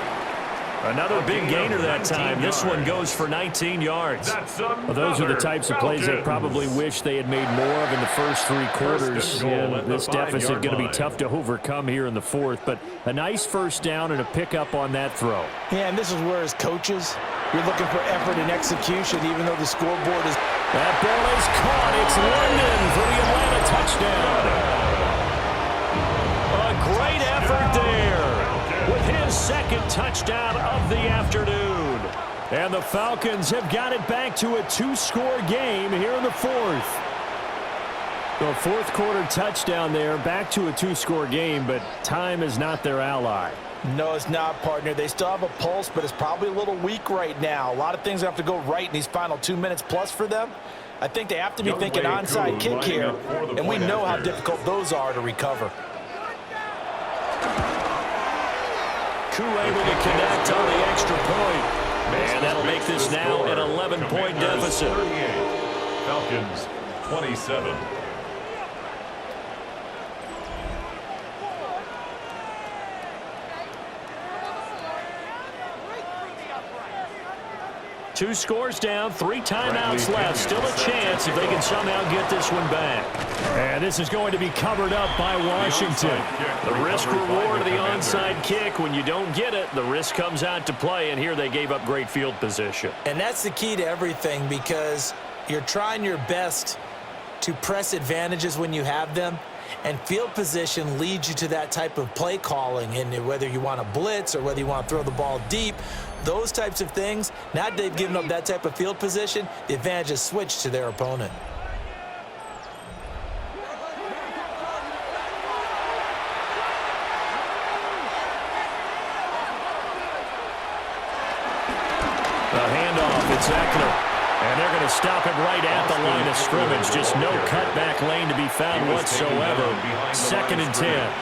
Another big gainer that time. This one goes for 19 yards. Well, those are the types of plays they probably wish they had made more of in the first 3 quarters. And this deficit going to be tough to overcome here in the 4th. But a nice first down and a pickup on that throw. Yeah, and this is where, as coaches, you're looking for effort and execution, even though the scoreboard is... That ball is caught. It's London for the Atlanta touchdown. A great effort there with his 2nd touchdown of the afternoon. And the Falcons have got it back to a 2-score game here in the 4th. The 4th quarter touchdown there, back to a 2-score game, but time is not their ally. No, it's not, partner. They still have a pulse, but it's probably a little weak right now. A lot of things have to go right in these final 2 minutes plus for them. I think they have to be thinking onside kick here, and we know how difficult those are to recover. Koo able to connect on the extra point. And that'll make this now an 11-point deficit. 38, Falcons 27. 2 scores down, 3 timeouts left. Still a chance if they can somehow get this one back. And this is going to be covered up by Washington. The risk-reward of the onside kick. When you don't get it, the risk comes out to play, and here they gave up great field position. And that's the key to everything, because you're trying your best to press advantages when you have them, and field position leads you to that type of play calling. And whether you want to blitz or whether you want to throw the ball deep, those types of things, now that they've given up that type of field position, the advantage is switched to their opponent. The handoff, it's Eckler. And they're going to stop him right at the line of scrimmage. Just no cutback lane to be found whatsoever. 2nd and 10.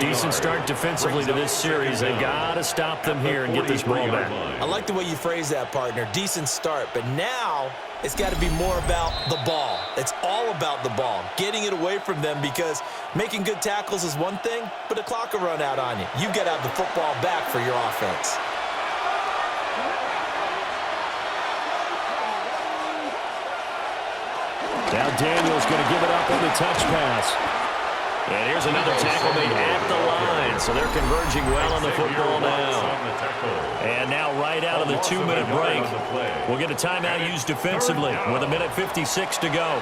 Decent start defensively to this series. They've got to stop them here and get this ball back. I like the way you phrase that, partner. Decent start. But now it's got to be more about the ball. It's all about the ball. Getting it away from them, because making good tackles is one thing, but the clock will run out on you. You've got to have the football back for your offense. Now Daniel's going to give it up on the touch pass. And here's another tackle made at the line. So they're converging well on the football now. And now right out of the 2-minute break, we'll get a timeout used defensively with 1:56 to go.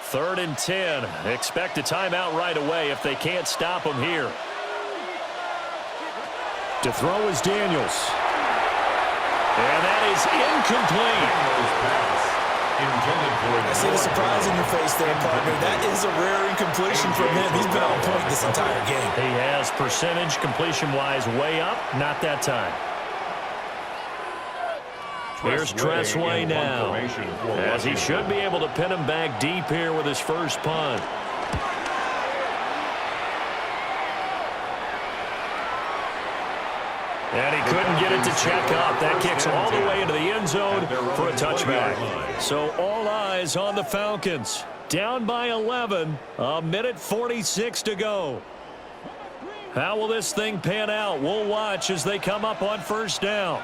Third and 10. Expect a timeout right away if they can't stop him here. To throw is Daniels. And that is incomplete. I see the surprise in your face there, partner. That is a rare incompletion from him. He's been on point this entire game. He has percentage completion-wise way up. Not that time. Here's Tressway now, as he should be able to pin him back deep here with his first punt. And he couldn't get it to check up. That kicks all the way into the end zone for a touchback. So all eyes on the Falcons. Down by 11, 1:46 to go. How will this thing pan out? We'll watch as they come up on first down.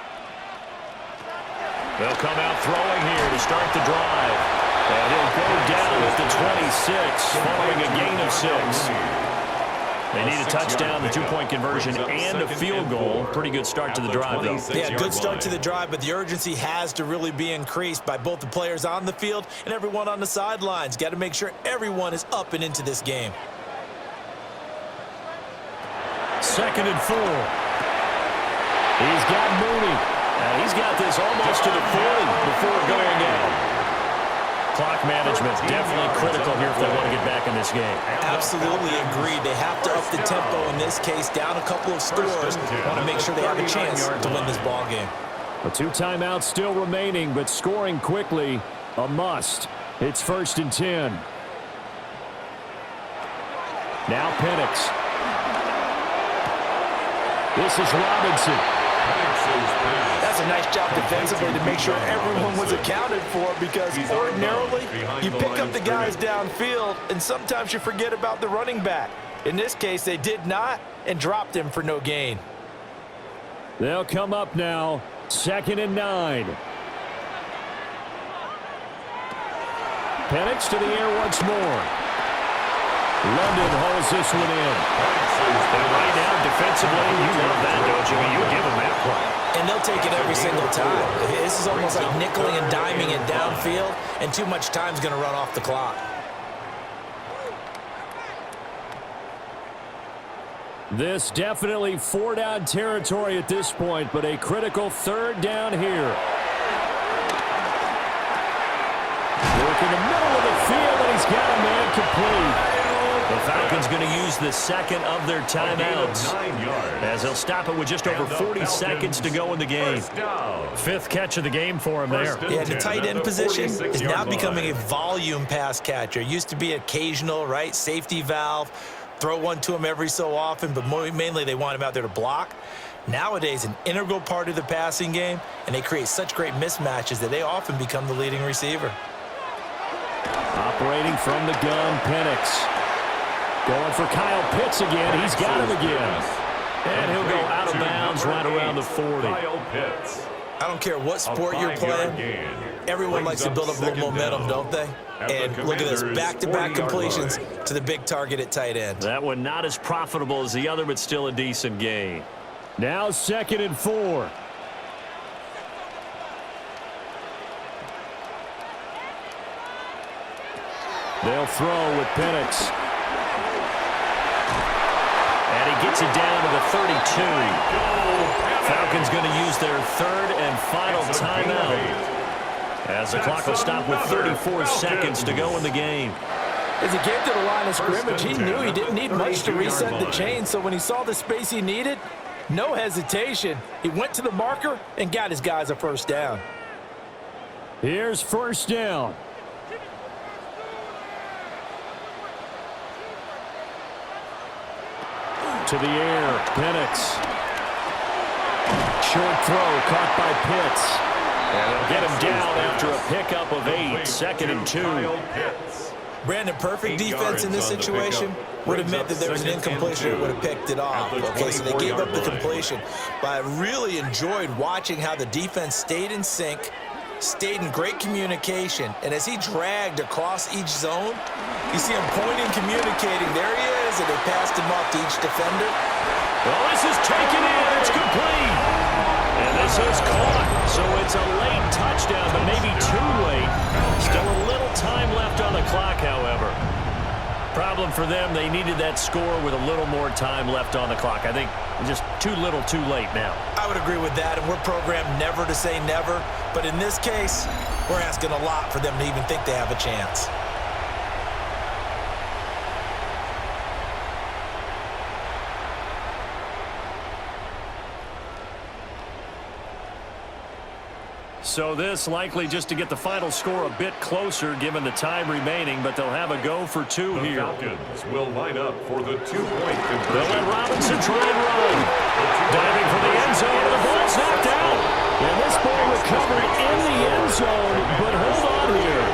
They'll come out throwing here to start the drive. And he'll go down at the 26, following a gain of 6. They need a touchdown, the 2-point conversion, and a field goal. Pretty good start to the drive, though. Yeah, good start to the drive, but the urgency has to really be increased by both the players on the field and everyone on the sidelines. Got to make sure everyone is up and into this game. 2nd and 4. He's got Mooney. And he's got this almost to the 40 before going out. Clock management definitely critical here if they want to get back in this game. Absolutely agreed. They have to up the tempo in this case, down a couple of scores. Want to make sure they have a chance to win this ball game. 2 timeouts still remaining, but scoring quickly, a must. It's 1st and 10. Now Penix. This is Robinson. That's a nice job defensively to make sure everyone was accounted for, because ordinarily you pick up the guys downfield and sometimes you forget about the running back. In this case, they did not and dropped him for no gain. They'll come up now, 2nd and 9. Penix to the air once more. London holds this one in. And right now, defensively, you love that, don't you? You give them that play. And they'll take it every single time. This is almost like nickeling and diming it downfield, and too much time's going to run off the clock. This definitely 4-down territory at this point, but a critical 3rd down here. Work in the middle of the field, and he's got a man complete. The Falcons going to use the 2nd of their timeouts, as they'll stop it with just over 40 seconds to go in the game. 5th catch of the game for him there. Yeah, the tight end position is now becoming a volume pass catcher. Used to be occasional, right? Safety valve. Throw one to him every so often, but mainly they want him out there to block. Nowadays, an integral part of the passing game, and they create such great mismatches that they often become the leading receiver. Operating from the gun, Penix. Going for Kyle Pitts again. He's got him again. And he'll go out of bounds right around the 40. Kyle Pitts. I don't care what sport you're playing. Everyone likes to build up a little momentum, don't they? And look at this, back-to-back completions to the big target at tight end. That one not as profitable as the other, but still a decent gain. Now 2nd and 4. They'll throw with Penix. And he gets it down to the 32. Falcons going to use their 3rd and final timeout, as the clock will stop with 34 seconds to go in the game. As he came to the line of scrimmage, he knew he didn't need much to reset the chain, so when he saw the space he needed, no hesitation. He went to the marker and got his guys a first down. Here's 1st down. To the air, Penix. Short throw caught by Pitts. And they'll get him down after a pickup of 8. 2nd and 2. Brandon, perfect defense in this situation would have meant that there was an incompletion that would have picked it off. Okay, so they gave up the completion. But I really enjoyed watching how the defense stayed in sync, stayed in great communication, and as he dragged across each zone, you see him pointing, communicating. There he is, and they passed him off to each defender. Well, this is taken in. It's complete. And this is caught. So it's a late touchdown, but maybe too late. Still a little time left on the clock, however. Problem for them, they needed that score with a little more time left on the clock. I think just too little, too late now. I would agree with that, and we're programmed never to say never. But in this case, we're asking a lot for them to even think they have a chance. So this likely just to get the final score a bit closer given the time remaining, but they'll have a go for 2 The here. Falcons will line up for the 2-point conversion. They'll let Robinson try and run. Diving for the end zone, and the ball's knocked out. And this ball recovered in the end zone, but hold on here.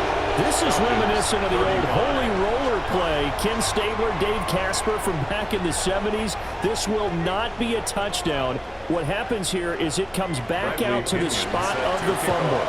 This is reminiscent of the old holy roller play. Ken Stabler, Dave Casper from back in the 70s. This will not be a touchdown. What happens here is it comes back out to the spot of the fumble.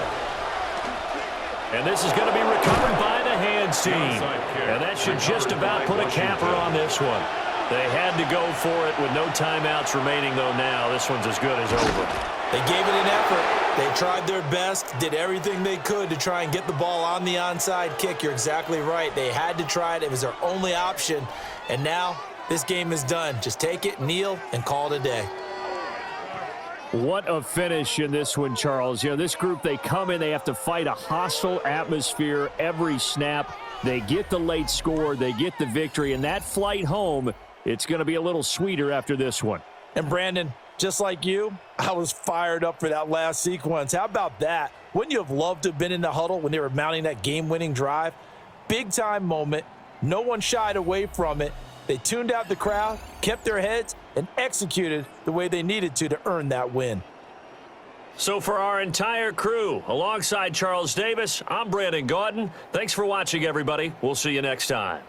And this is going to be recovered by the hands team. And that should just about put a capper on this one. They had to go for it with no timeouts remaining, though now. This one's as good as over. They gave it an effort. They tried their best, did everything they could to try and get the ball on the onside kick. You're exactly right. They had to try it. It was their only option. And now this game is done. Just take it, kneel, and call it a day. What a finish in this one, Charles. You know, this group, they come in, they have to fight a hostile atmosphere every snap. They get the late score, they get the victory, and that flight home, it's going to be a little sweeter after this one. And Brandon, just like you, I was fired up for that last sequence. How about that? Wouldn't you have loved to have been in the huddle when they were mounting that game-winning drive? Big-time moment. No one shied away from it. They tuned out the crowd, kept their heads, and executed the way they needed to earn that win. So for our entire crew, alongside Charles Davis, I'm Brandon Gaudin. Thanks for watching, everybody. We'll see you next time.